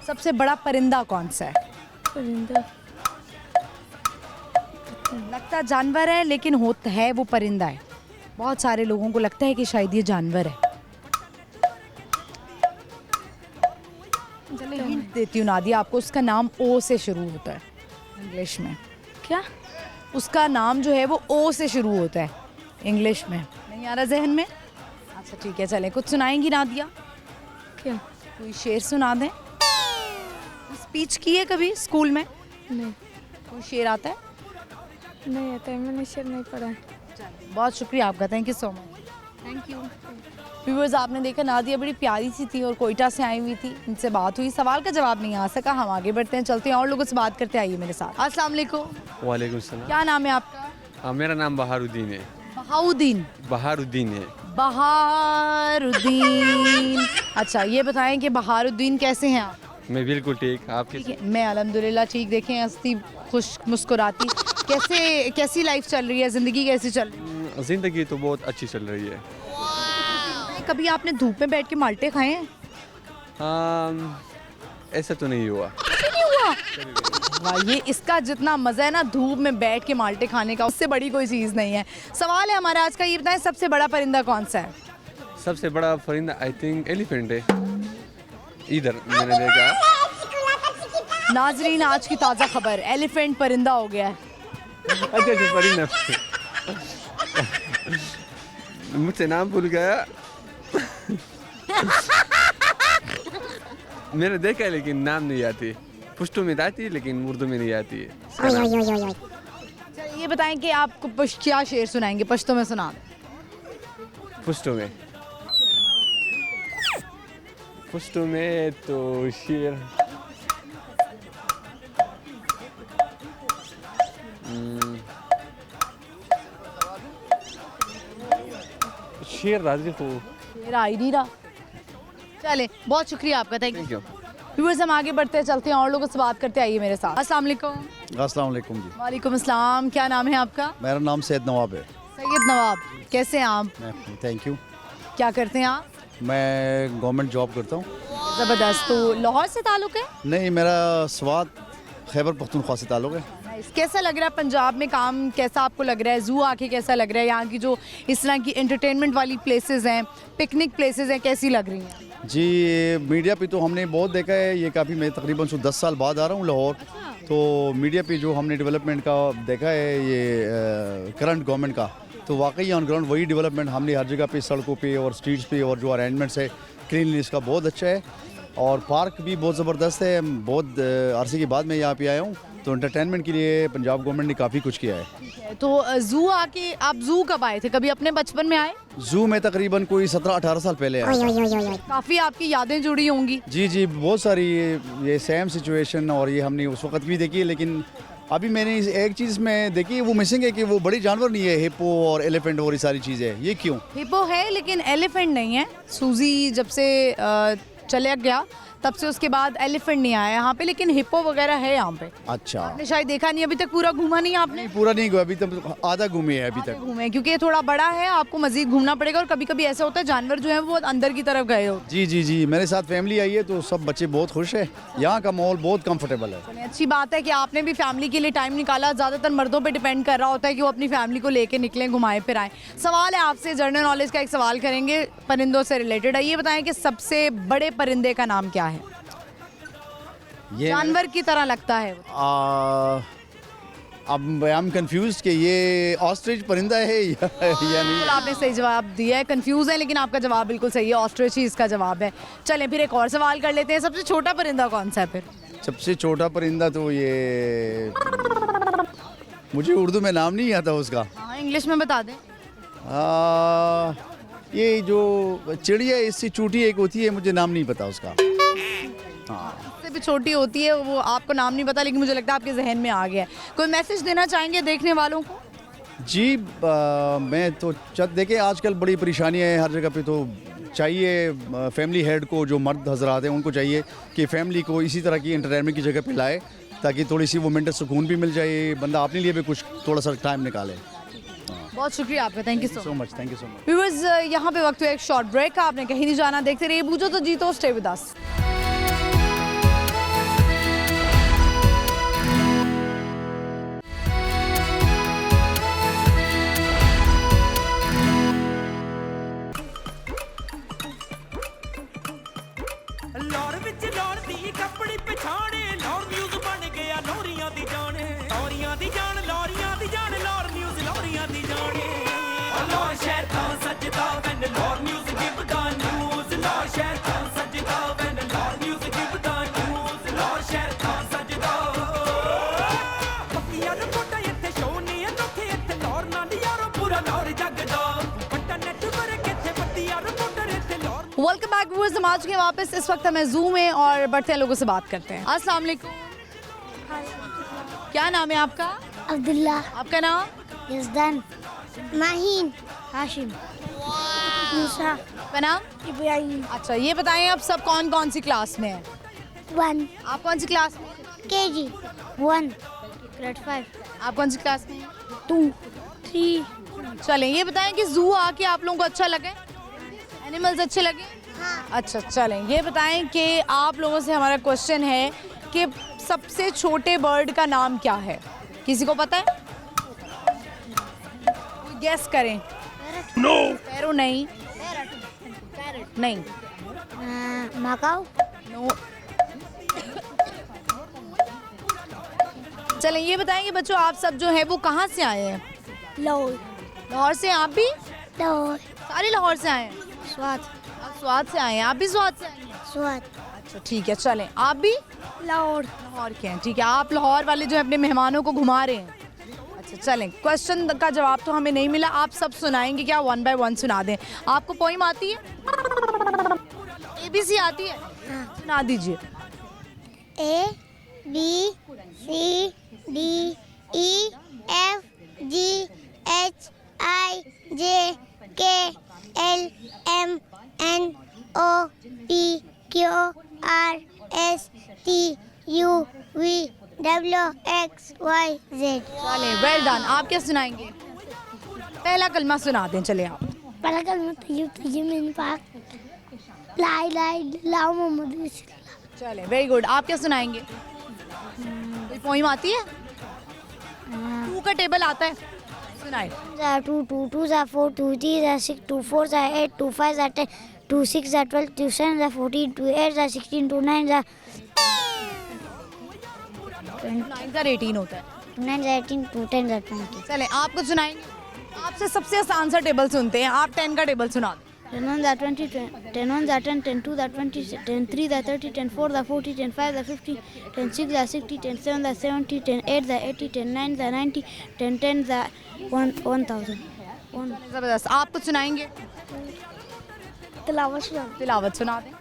सबसे बड़ा परिंदा कौन सा है? परिंदा लगता जानवर है लेकिन होता है वो परिंदा है। बहुत सारे लोगों को लगता है कि शायद ये जानवर है। चलिए हिंट देती हूँ नादिया आपको, उसका नाम ओ से शुरू होता है इंग्लिश में। क्या? उसका नाम जो है वो ओ से शुरू होता है इंग्लिश में। नहीं आ रहा जहन में? अच्छा ठीक है, चलें कुछ सुनाएंगी नादिया? क्या? कोई शेर सुना दें। स्पीच की है कभी स्कूल में? नहीं। कोई शेर आता है? नहीं आता है, मैंने शेर नहीं पढ़ा है। बहुत शुक्रिया आपका, thank you so much. Thank you. Viewers आपने देखा नादिया बड़ी प्यारी सी थी और कोयटा से आई हुई थी, इनसे बात हुई, सवाल का जवाब नहीं आ सका। हम आगे बढ़ते हैं, चलते हैं और लोगों से बात करते, आइए मेरे साथ। अस्सलाम वालेकुम। वालेकुम सलाम। क्या नाम है आपका? मेरा नाम बहारुद्दीन है। बहारुद्दीन है। बहारुद्दीन। अच्छा ये बताएं कि बहारुद्दीन कैसे हैं आप? मैं बिल्कुल ठीक, आप कैसे? मैं अल्हम्दुलिल्लाह ठीक। देखें हंसती खुश मुस्कुराती, कैसी लाइफ चल रही है, ज़िंदगी कैसी चल रही है? ज़िंदगी तो बहुत अच्छी चल रही है। कभी आपने धूप में बैठ के माल्टे खाए हैं? ऐसा तो नहीं हुआ। वाह, ये इसका जितना मज़ा है ना धूप में बैठ के माल्टे खाने का, उससे बड़ी कोई चीज़ नहीं है। सवाल है हमारा आज का, ये बताएं सबसे बड़ा परिंदा कौन सा है? सबसे बड़ा परिंदा आई थिंक एलिफेंट है, इधर मैंने देखा। नाजरीन आज की ताज़ा खबर, एलिफेंट परिंदा हो गया है। अच्छा परिंदा, मुझसे नाम भूल गया। मैंने देखा है लेकिन नाम नहीं आती। पुश्तो में आती है लेकिन उर्दू में नहीं आती है। ये बताएं कि आपको क्या शेर सुनाएंगे, पश्तो में सुना। पुश्तो में फुस्तु में तो शेर, शेर राजी हो। मेरा आई नहीं रहा। चले, बहुत शुक्रिया आपका, थैंक यू। व्यूअर्स, हम आगे बढ़ते चलते हैं और लोगों से बात करते, आइए मेरे साथ। अस्सलाम वालेकुम। अस्सलाम वालेकुम जी। वालेकुम अस्सलाम। क्या नाम है आपका? मेरा नाम सैयद नवाब है। सैयद नवाब, कैसे हैं आप? Thank you. क्या करते हैं आप? मैं गवर्नमेंट जॉब करता हूँ। ज़बरदस्त। तो लाहौर से ताल्लुक़ है? नहीं, मेरा स्वात खैबर पख्तूनख्वा से ताल्लुक़ है। कैसा लग रहा है पंजाब में काम, कैसा आपको लग रहा है? ज़ू आके कैसा लग रहा है? यहाँ की जो इस तरह की एंटरटेनमेंट वाली प्लेसेस हैं, पिकनिक प्लेसेस हैं, कैसी लग रही हैं? जी, मीडिया पे तो हमने बहुत देखा है, ये काफ़ी, मैं तकरीबन 10 साल बाद आ रहा हूँ लाहौर। तो मीडिया पे जो हमने डेवलपमेंट का देखा है, ये करंट गवर्नमेंट का, तो वाकई ऑन ग्राउंड वही डेवलपमेंट हमने हर जगह पे, सड़कों पे और स्ट्रीट्स पे, और जो अरेंजमेंट्स है क्लीनलीनेस का बहुत अच्छा है, और पार्क भी बहुत ज़बरदस्त है। बहुत अरसे के बाद मैं यहाँ पे आया हूँ, तो एंटरटेनमेंट के लिए पंजाब गवर्नमेंट ने काफ़ी कुछ किया है। तो ज़ू आके, आप ज़ू कब आए थे? कभी अपने बचपन में आए? ज़ू में तकरीबन कोई 17-18 साल पहले आया। काफ़ी आपकी यादें जुड़ी होंगी। जी जी, बहुत सारी ये सेम सिचुएशन, और ये हमने उस वक्त भी देखी है, लेकिन अभी मैंने एक चीज़ में देखी, वो मिसिंग है कि वो बड़ी जानवर नहीं है, हिप्पो और एलिफेंट और ये सारी चीज़ें। ये क्यों? हिप्पो है लेकिन एलिफेंट नहीं है। सूजी जब से चले गया तब से उसके बाद एलिफेंट नहीं आया यहाँ पे, लेकिन हिप्पो वगैरह है यहाँ पे। अच्छा, आपने शायद देखा नहीं, अभी तक पूरा घूमा नहीं आपने? नहीं, पूरा नहीं हुआ अभी तक, आधा घूमे है अभी तक। घूमे क्योंकि ये थोड़ा बड़ा है, आपको मजीद घूमना पड़ेगा, और कभी कभी ऐसा होता है जानवर जो है वो बहुत अंदर की तरफ गए हो। जी जी जी, मेरे साथ फैमिली आई है, तो सब बच्चे बहुत खुश है। यहाँ का माहौल बहुत कंफर्टेबल है। चलिए, अच्छी बात है कि आपने भी फैमिली के लिए टाइम निकाला। ज़्यादातर मर्दों पे डिपेंड कर रहा होता है कि वो अपनी फैमिली को लेके निकलें, घुमाएं फिराएं। सवाल है आपसे, जनरल नॉलेज का एक सवाल करेंगे परिंदों से रिलेटेड। ये बताएं कि सबसे बड़े परिंदे का नाम क्या है? ये जानवर की तरह लगता है। अब आई एम कंफ्यूज कि ये ऑस्ट्रिच परिंदा है या नहीं। आपने सही जवाब दिया है, कंफ्यूज है, लेकिन आपका जवाब बिल्कुल सही है, ऑस्ट्रिच ही इसका जवाब है। चलें फिर एक और सवाल कर लेते हैं। सबसे छोटा परिंदा कौन सा है फिर? सबसे छोटा परिंदा तो ये, मुझे उर्दू में नाम नहीं आता उसका। हाँ, इंग्लिश में बता दें। ये जो चिड़िया इससे छोटी एक होती है, मुझे नाम नहीं पता उसका। हाँ, इससे भी छोटी होती है, वो आपको नाम नहीं पता, लेकिन मुझे लगता है आपके जहन में आ गया है। कोई मैसेज देना चाहेंगे देखने वालों को? जी, मैं तो देखिए, आजकल बड़ी परेशानियाँ हैं हर जगह पे, तो चाहिए फैमिली हेड को, जो मर्द हजरात हैं उनको चाहिए कि फैमिली को इसी तरह की एंटरटेनमेंट की जगह पे लाए, ताकि थोड़ी सी वो मेंटल सुकून भी मिल जाए, बंदा अपने लिए भी कुछ थोड़ा सा टाइम निकाले। बहुत शुक्रिया आपका, thank you so much. Thank you so much. Viewers, यहाँ पे वक्त हुआ एक शॉर्ट ब्रेक का। आपने कहीं नहीं जाना, देखते रहिए बूझो तो जीतो, स्टे विद अस। लाहौर विच लाहौर दी कपड़ी पछाणे, लाहौर न्यूज़ बन गया लाहौरियां दी जान, लाहौरियां दी जान, लाहौरियां दी जान, लाहौर न्यूज़ लाहौरियां दी जान। लाहौर शहर दा सजदा वैन लाहौर न्यूज़ गिव दा न्यूज़, लाहौर शहर दा सजदा वैन लाहौर न्यूज़ गिव दा न्यूज़, लाहौर शहर दा सजदा। पक्कियां रिपोर्टां इत्थे शो नहीं अनोखे, इत्थे लाहौर नाल यारो पूरा लाहौर जगदा, बड़ा नेटवर्क इत्थे पत्तियां रिपोर्टर इत्थे लाहौर। वेलकम बैक व्यूअर्स, हम आ चुके हैं वापस। इस वक्त हमें ज़ू में और बढ़ते हैं लोगों से बात करते हैं। अस्सलाम वालेकुम। क्या नाम है आपका? अब्दुल्ला। आपका नाम? यज़दान। माहीन। हाशिम। मूसा। आपका नाम? इब्राहिम। अच्छा, ये बताएं आप सब कौन कौन सी क्लास में हैं? 1 आप कौन सी क्लास में? KG 1 grade 5। आप कौन सी क्लास में? 2 3। चलें, ये बताएं कि ज़ू आके आप लोगों को अच्छा लगे, एनिमल्स अच्छे लगे? हाँ। अच्छा, चलें, ये बताएं कि आप लोगों से हमारा क्वेश्चन है कि सबसे छोटे बर्ड का नाम क्या है? किसी को पता है? गेस करें। नो। पैरो नहीं। नहीं। मकाऊ। नो। चलें, ये बताएंगे बच्चों, आप सब जो है वो कहाँ से आए हैं? लाहौर। लाहौर से? आप भी? लाहौर। सारे लाहौर से आए हैं? स्वाद। आप स्वाद से आए हैं? आप भी स्वाद से आए हैं? स्वाद। अच्छा, ठीक है, चलें, आप भी लाहौर। लाहौर के हैं, ठीक है। आप लाहौर वाले जो है अपने मेहमानों को घुमा रहे हैं। अच्छा, चलें, क्वेश्चन का जवाब तो हमें नहीं मिला, आप सब सुनाएंगे क्या? 1 by 1 सुना दें। आपको पोइम आती है? ABC आती है? सुना दीजिए। A B C D E F G H I J K L M N O P Q R S T U V W X Y Z। चले, वेल डन। आप क्या सुनाएंगे? पहला कलमा सुना दें, चले आप। पहला कलमा तैयब मिन पाक ला इलाहा इल्लल्लाह मुहम्मद रसूलुल्लाह। चले, वेरी गुड। आप क्या सुनाएंगे? कोई पोइम आती है? 2 का टेबल आता है, सुनाए। 2 2 2 4 2 3 6 2 4 8 2 5 10 2 6 12 2 7 14 2 8 16 2 9 9 18 होता है। 9 18 2 10 20। चले, आपको सुनाएंगे। आपसे सबसे आसान सा टेबल सुनते हैं। आप 10 का टेबल सुना दें। 10 1 20 10 1 10 10 2 20 10 3 30 10 4 40 10 5 50 10 6 60 10 7 70 10 8 80 10 9 90 10 10 1000। जबरदस्त। आप कुछ सुनाएंगे? तिलावत सुना दें।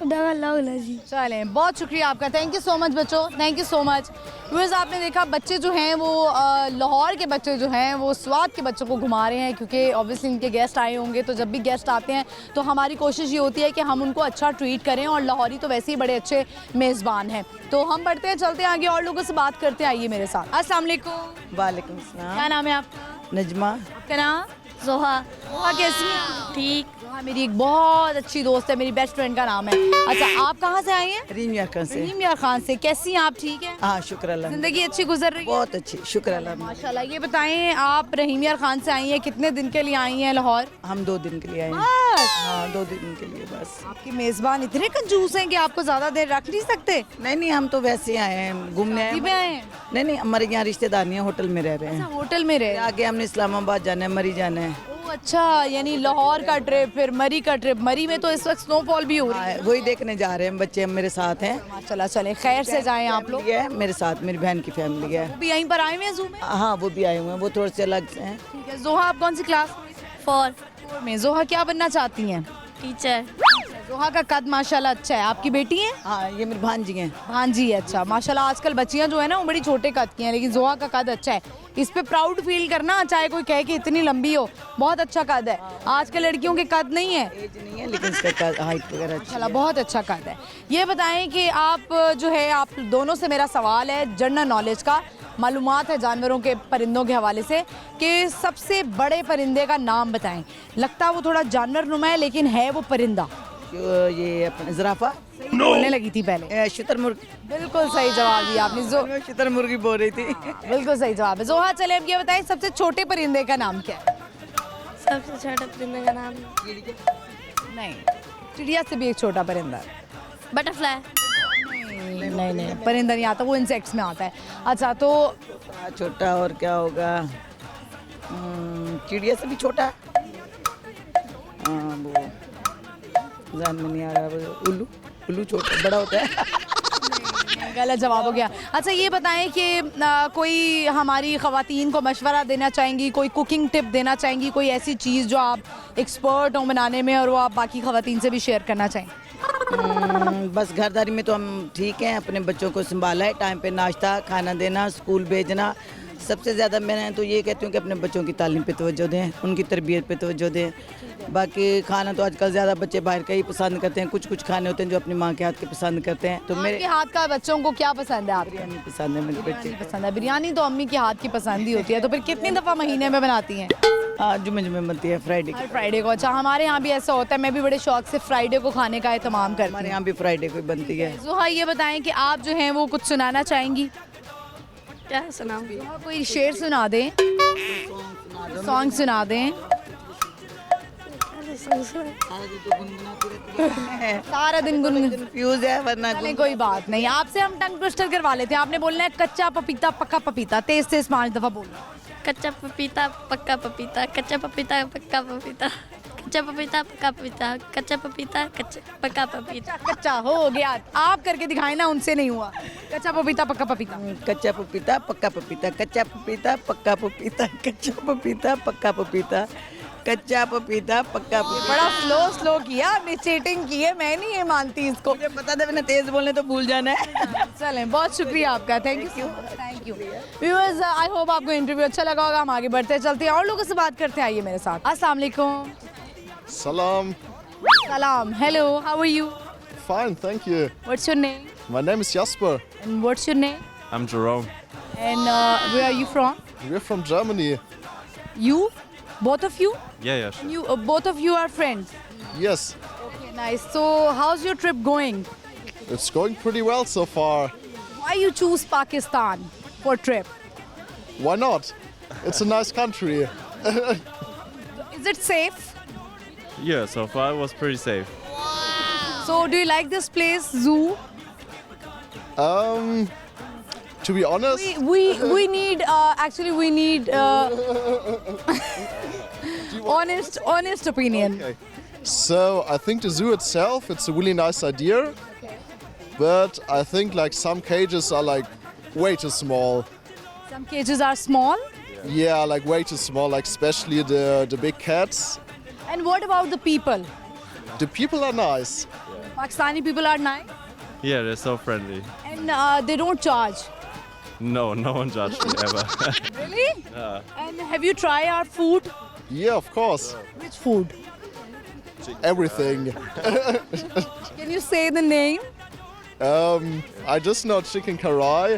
चलें, बहुत शुक्रिया आपका। थैंक यू सो मच बच्चों, thank you so much. Viewers, आपने देखा बच्चे जो हैं वो लाहौर के बच्चे जो हैं वो स्वात के बच्चों को घुमा रहे हैं, क्योंकि ऑब्वियसली इनके गेस्ट आए होंगे। तो जब भी गेस्ट आते हैं तो हमारी कोशिश ये होती है कि हम उनको अच्छा ट्रीट करें, और लाहौरी तो वैसे ही बड़े अच्छे मेज़बान हैं। तो हम बढ़ते हैं, चलते हैं आगे, और लोगों से बात करते हैं। आइए मेरे साथ। अस्सलाम वालेकुम। वालेकुम सलाम। क्या नाम है आपका? नजमा। आपका नाम? जोहा। जोहा कैसी हैं? ठीक। जोहा मेरी एक बहुत अच्छी दोस्त है, मेरी बेस्ट फ्रेंड का नाम है। अच्छा, आप कहाँ से आई हैं? रहीम यार खान से। रहीम यार खान से। कैसी हैं आप? ठीक है। हाँ, शुक्र अल्लाह। जिंदगी अच्छी गुजर रही है? बहुत अच्छी, शुक्र अल्लाह। माशाल्लाह। ये बताएं, आप रहीम यार खान से आई हैं, कितने दिन के लिए आई हैं लाहौर? हम 2 दिन के लिए आए हैं। बस? हाँ, 2 दिन के लिए बस। आपके मेजबान इतने कंजूस हैं कि आपको ज्यादा देर रख नहीं सकते। नहीं, हम तो वैसे ही आए हैं, घूमने आए हैं। नहीं, हमारे यहाँ रिश्तेदार नहीं है, होटल में रह रहे हैं। होटल में रहे? आगे हमने इस्लामाबाद जाना है, मरी जाना है। अच्छा, यानी लाहौर का ट्रिप, फिर मरी का ट्रिप। मरी में तो इस वक्त स्नोफॉल भी हो रही है। वही देखने जा रहे हैं, बच्चे मेरे साथ हैं। चला चले, खैर से जाएं आप लोग। मेरे साथ मेरी बहन की फैमिली है। वो भी यहीं पर आए हुए हैं ज़ू में? हाँ, वो भी आए हुए हैं, वो थोड़े से अलग से हैं। ठीक है। जोहा, आप कौन सी क्लास? 4 में। जोहा क्या बनना चाहती हैं? टीचर। जोहा का कद माशाल्लाह अच्छा है। आपकी बेटी है? हाँ, ये मेरी भांजी हैं। भांजी है। अच्छा, माशाल्लाह आजकल बच्चियां जो है ना वो बड़ी छोटे कद की हैं, लेकिन जोहा का कद अच्छा है। इस पे प्राउड फील करना, चाहे कोई कहे कि इतनी लंबी हो, बहुत अच्छा कद है। आजकल लड़कियों के कद नहीं है, एज नहीं है, लेकिन इसका हाइट वगैरह माशाल्लाह बहुत अच्छा कद है। ये बताएं कि आप जो है, आप दोनों से मेरा सवाल है जनरल नॉलेज का, मालूमात है जानवरों के, परिंदों के हवाले से, कि सबसे बड़े परिंदे का नाम बताएं। लगता वो थोड़ा जानवर नुमा है, लेकिन है वो परिंदा। ये अपने ज़राफ़ा बोलने लगी थी पहले। शुतुरमुर्ग। बिल्कुल सही जवाब दिया आपने। शुतुरमुर्गी बोल रही थी। बिल्कुल सही जवाब है। जोहा, चले अब ये बताएं, सबसे छोटे परिंदे का नाम क्या है? सबसे छोटा परिंदे का नाम नहीं, चिड़िया से भी एक छोटा परिंदा। बटरफ्लाई। नहीं, परिंदा नहीं आता, वो इंसेक्ट्स में आता है। अच्छा, तो छोटा और क्या होगा? चिड़िया से भी छोटा। वो ज़हन में नहीं आ रहा। उल्लू छोटा, बड़ा होता है। गलत जवाब हो गया। अच्छा, ये बताएं कि कोई हमारी ख़वातीन को मशवरा देना चाहेंगी, कोई कुकिंग टिप देना चाहेंगी, कोई ऐसी चीज़ जो आप एक्सपर्ट हो बनाने में और वो आप बाकी ख़वातीन से भी शेयर करना चाहें? बस घरदारी में तो हम ठीक हैं, अपने बच्चों को संभाला है, टाइम पे नाश्ता खाना देना, स्कूल भेजना। सबसे ज़्यादा मैं तो ये कहती हूँ कि अपने बच्चों की तालीम पे तवज्जो दें, उनकी तरबियत पे तवज्जो दें। बाकी खाना तो आजकल ज़्यादा बच्चे बाहर का ही पसंद करते हैं। कुछ खाने होते हैं जो अपनी माँ के हाथ के पसंद करते हैं। तो मेरे हाथ का बच्चों को क्या पसंद है? आपको? बिरयानी पसंद है, मेरे बच्चे पसंद है। बिरयानी तो अम्मी के हाथ की पसंद ही होती है। तो फिर कितनी दफ़ा महीने में बनाती हैं? जुम्मे बनती है, फ्राइडे को। अच्छा, हमारे यहाँ भी ऐसा होता है, मैं भी बड़े शौक से फ्राइडे को खाने का एहतमाम करती हूँ। हमारे यहाँ भी फ्राइडे को बनती है। जोहा, ये बताएं कि आप जो हैं वो कुछ सुनाना चाहेंगी? क्या सुनाऊँ? कोई शेर सुना दें, सॉन्ग सुना दें। सारा दिन गुनगुन फ्यूज है वरना चलें, कोई बात नहीं। आपसे हम टंग ट्विस्टर करवा लेते हैं। आपने बोलना है कच्चा पपीता पक्का पपीता, तेज तेज 5 दफा बोलना। कच्चा पपीता पक्का पपीता, कच्चा पपीता पक्का पपीता, कच्चा पपीता पक्का पपीता, कच्चा पपीता कच्चा पक्का पपीता। कच्चा हो गया, आप करके दिखाए ना, उनसे नहीं हुआ। कच्चा पपीता पक्का पपीता। कच्चा पपीता पक्का पपीता, कच्चा पपीता पक्का पपीता, कच्चा पपीता पक्का पपीता, कच्चा पपीता पक्का पपीता। बड़ा स्लो किया आपने, चीटिंग की है, मैं नहीं ये मानती इसको। मुझे पता था मैंने तेज बोलने तो भूल जाना है। चलें, बहुत शुक्रिया आपका, thank you thank you. Viewers, I hope आपको इंटरव्यू अच्छा लगा होगा। हम आगे बढ़ते चलते हैं और लोगों से बात करते हैं, आइए मेरे साथ। अस्सलाम वालेकुम। Salam. सलाम, hello, how are you? Fine, thank you. What's your name? My name is Jasper. And what's your name? I'm Jerome. And where are you from? We're from Germany. You? Both of you? Yeah, yeah, sure. You both of you are friends. Yes, Okay, nice. So, how's your trip going? it's going pretty well so far. Why you choose Pakistan for trip? Why not? It's a nice country. Is it safe? Yeah, so far it was pretty safe. So, do you like this place, zoo? To be honest, We need actually we need honest opinion. okay. So I think the zoo itself, it's a really nice idea. But I think like some cages are like way too small. Some cages are small. Yeah, like way too small, like especially the big cats. And what about the people? The people are nice. Pakistani people are nice Yeah, they're so friendly. and they don't charge. No, no one judged me ever. Really? And have you tried our food? Yeah, of course. Which food? Everything. Can you say the name? I just know chicken karai.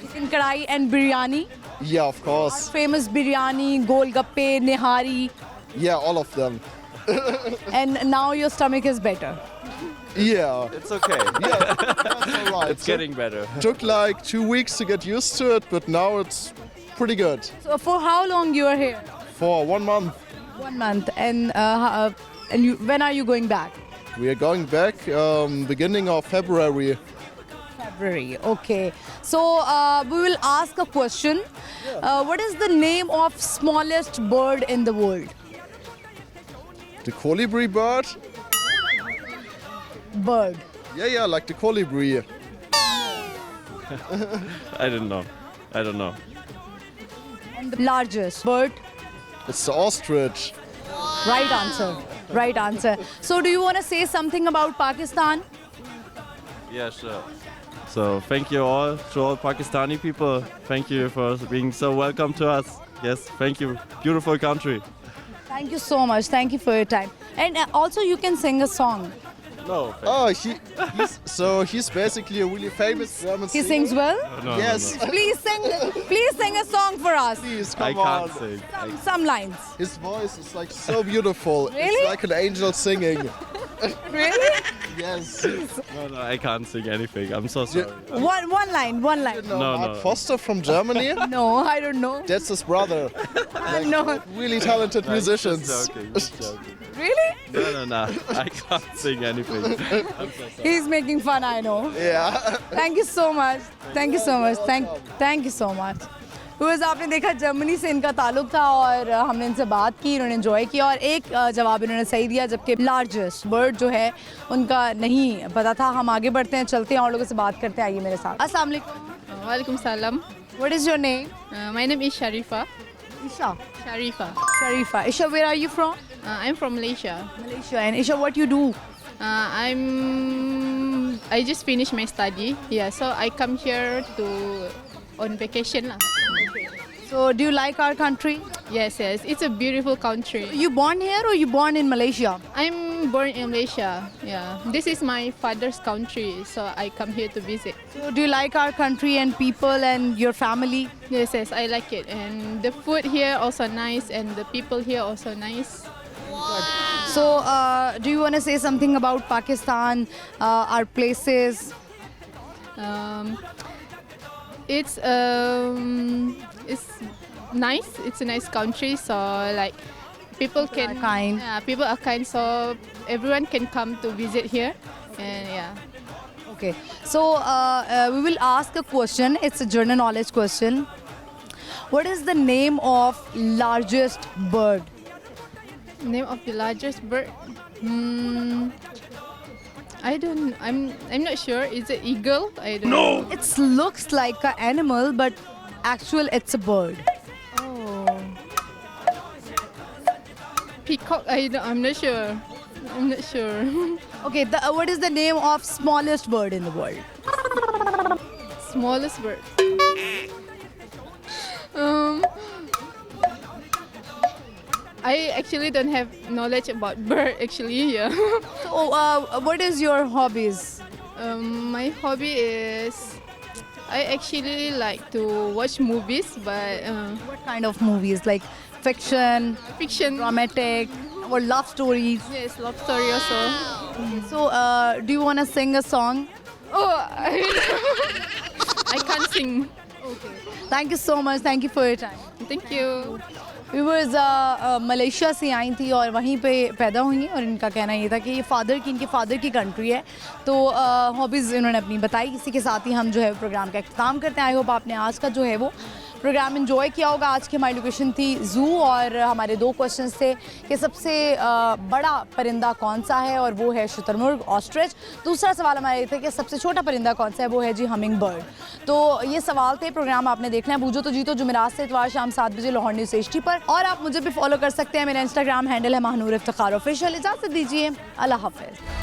Chicken kadai and biryani. Yeah, of course. Famous biryani, golgappe, nihari, Yeah, all of them. and now your stomach is better. Yeah. It's okay. Yeah, that's all right. It's getting better. Took like 2 weeks to get used to it, but now it's pretty good. So for how long you are here? For 1 month, 1 month. And you, when are you going back? we are going back beginning of February. February. Okay. So we will ask a question. What is the name of smallest bird in the world? The colibri bird? Bird. Yeah, like the colibri. I don't know. I don't know. And the largest bird? It's the ostrich. Right answer. Right answer. So do you want to say something about Pakistan? Yeah, sure. So thank you all to all Pakistani people. Thank you for being so welcome to us. Yes, thank you. Beautiful country. Thank you so much. Thank you for your time. And also you can sing a song. No. Oh, he's basically a really famous German He singer. sings well? No, Yes. no, Please sing a song for us. Please, no. I come on. can't sing. Some lines. His voice is like so beautiful. Really? It's like an angel singing. Really? Yes. No, I can't sing anything. I'm so sorry. One line. No, No, Mark no. Foster from Germany. No, I don't know. That's his brother. No. Really talented musicians. Just joking. Just joking. Really? No. I can't sing anything. I'm so sorry. He's making fun, I know. Yeah. Thank you so much. Thank you so much. Thank you so much. Because आपने देखा Germany से इनका ताल्लुक था और हमने इनसे बात की, इन्होंने एंजॉय किया और एक जवाब इन्होंने सही दिया, जबकि लार्जेस्ट बर्ड जो है उनका नहीं पता था। हम आगे बढ़ते हैं, चलते हैं और लोगों से बात करते हैं, आइए मेरे साथ। अस्सलाम वालेकुम। वालेकुम सलाम। What is your name? My name is Sharifa. Isha. Sharifa. Sharifa. Isha, where are you from? I'm from Malaysia. Malaysia. And Isha, what you do? I just finished my study. Yeah, so I come here on vacation lah. So do you like our country? Yes. It's a beautiful country. You born here or you born in Malaysia? I'm born in Malaysia. Yeah, this is my father's country, so I come here to visit. So do you like our country and people and your family? Yes, I like it, and the food here also nice, and the people here also nice. So do you want to say something about Pakistan, our places? It's nice. It's a nice country. So like People can kind. People are kind, so everyone can come to visit here, and yeah. Okay, so we will ask a question. It's a general knowledge question. What is the name of largest bird? Name of the largest bird? I don't. I'm not sure. Is it eagle? I don't know. It looks like an animal, but actual it's a bird. Oh. Peacock? I'm not sure. I'm not sure. Okay, what is the name of smallest bird in the world? Smallest bird. I actually don't have knowledge about bird actually. Yeah. So, what is your hobbies? My hobby is I actually like to watch movies, but What kind of movies? Like fiction, romantic, or love stories? Yes, love story also. So, do you want to sing a song? Oh, I can't sing. Thank you so much. Thank you for your time. Thank you. Viewers Malaysia से आई थी और वहीं पे पैदा हुई हैं और इनका कहना ये था कि ये इनके फादर की कंट्री है। तो हॉबीज़ इन्होंने अपनी बताई। इसी के साथ ही हम जो है प्रोग्राम का इख्तिताम करते हैं। आई होप आपने आज का जो है वो प्रोग्राम एंजॉय किया होगा। आज की हमारी लोकेशन थी ज़ू और हमारे 2 क्वेश्चंस थे कि सबसे बड़ा परिंदा कौन सा है और वो है शुतुरमुर्ग ऑस्ट्रिच। दूसरा सवाल हमारा ये था कि सबसे छोटा परिंदा कौन सा है, वो है जी हमिंग बर्ड। तो ये सवाल थे। प्रोग्राम आपने देखना है बूझो तो जीतो जुमेरात से इतवार शाम 7 बजे लाहौर न्यूज़ HD पर। और आप मुझे भी फॉलो कर सकते हैं। मेरा इंस्टाग्राम हैंडल है महानूर इफ्तिखार ऑफिशियल। इजाज़त दीजिए, अल्लाह हाफ़िज़।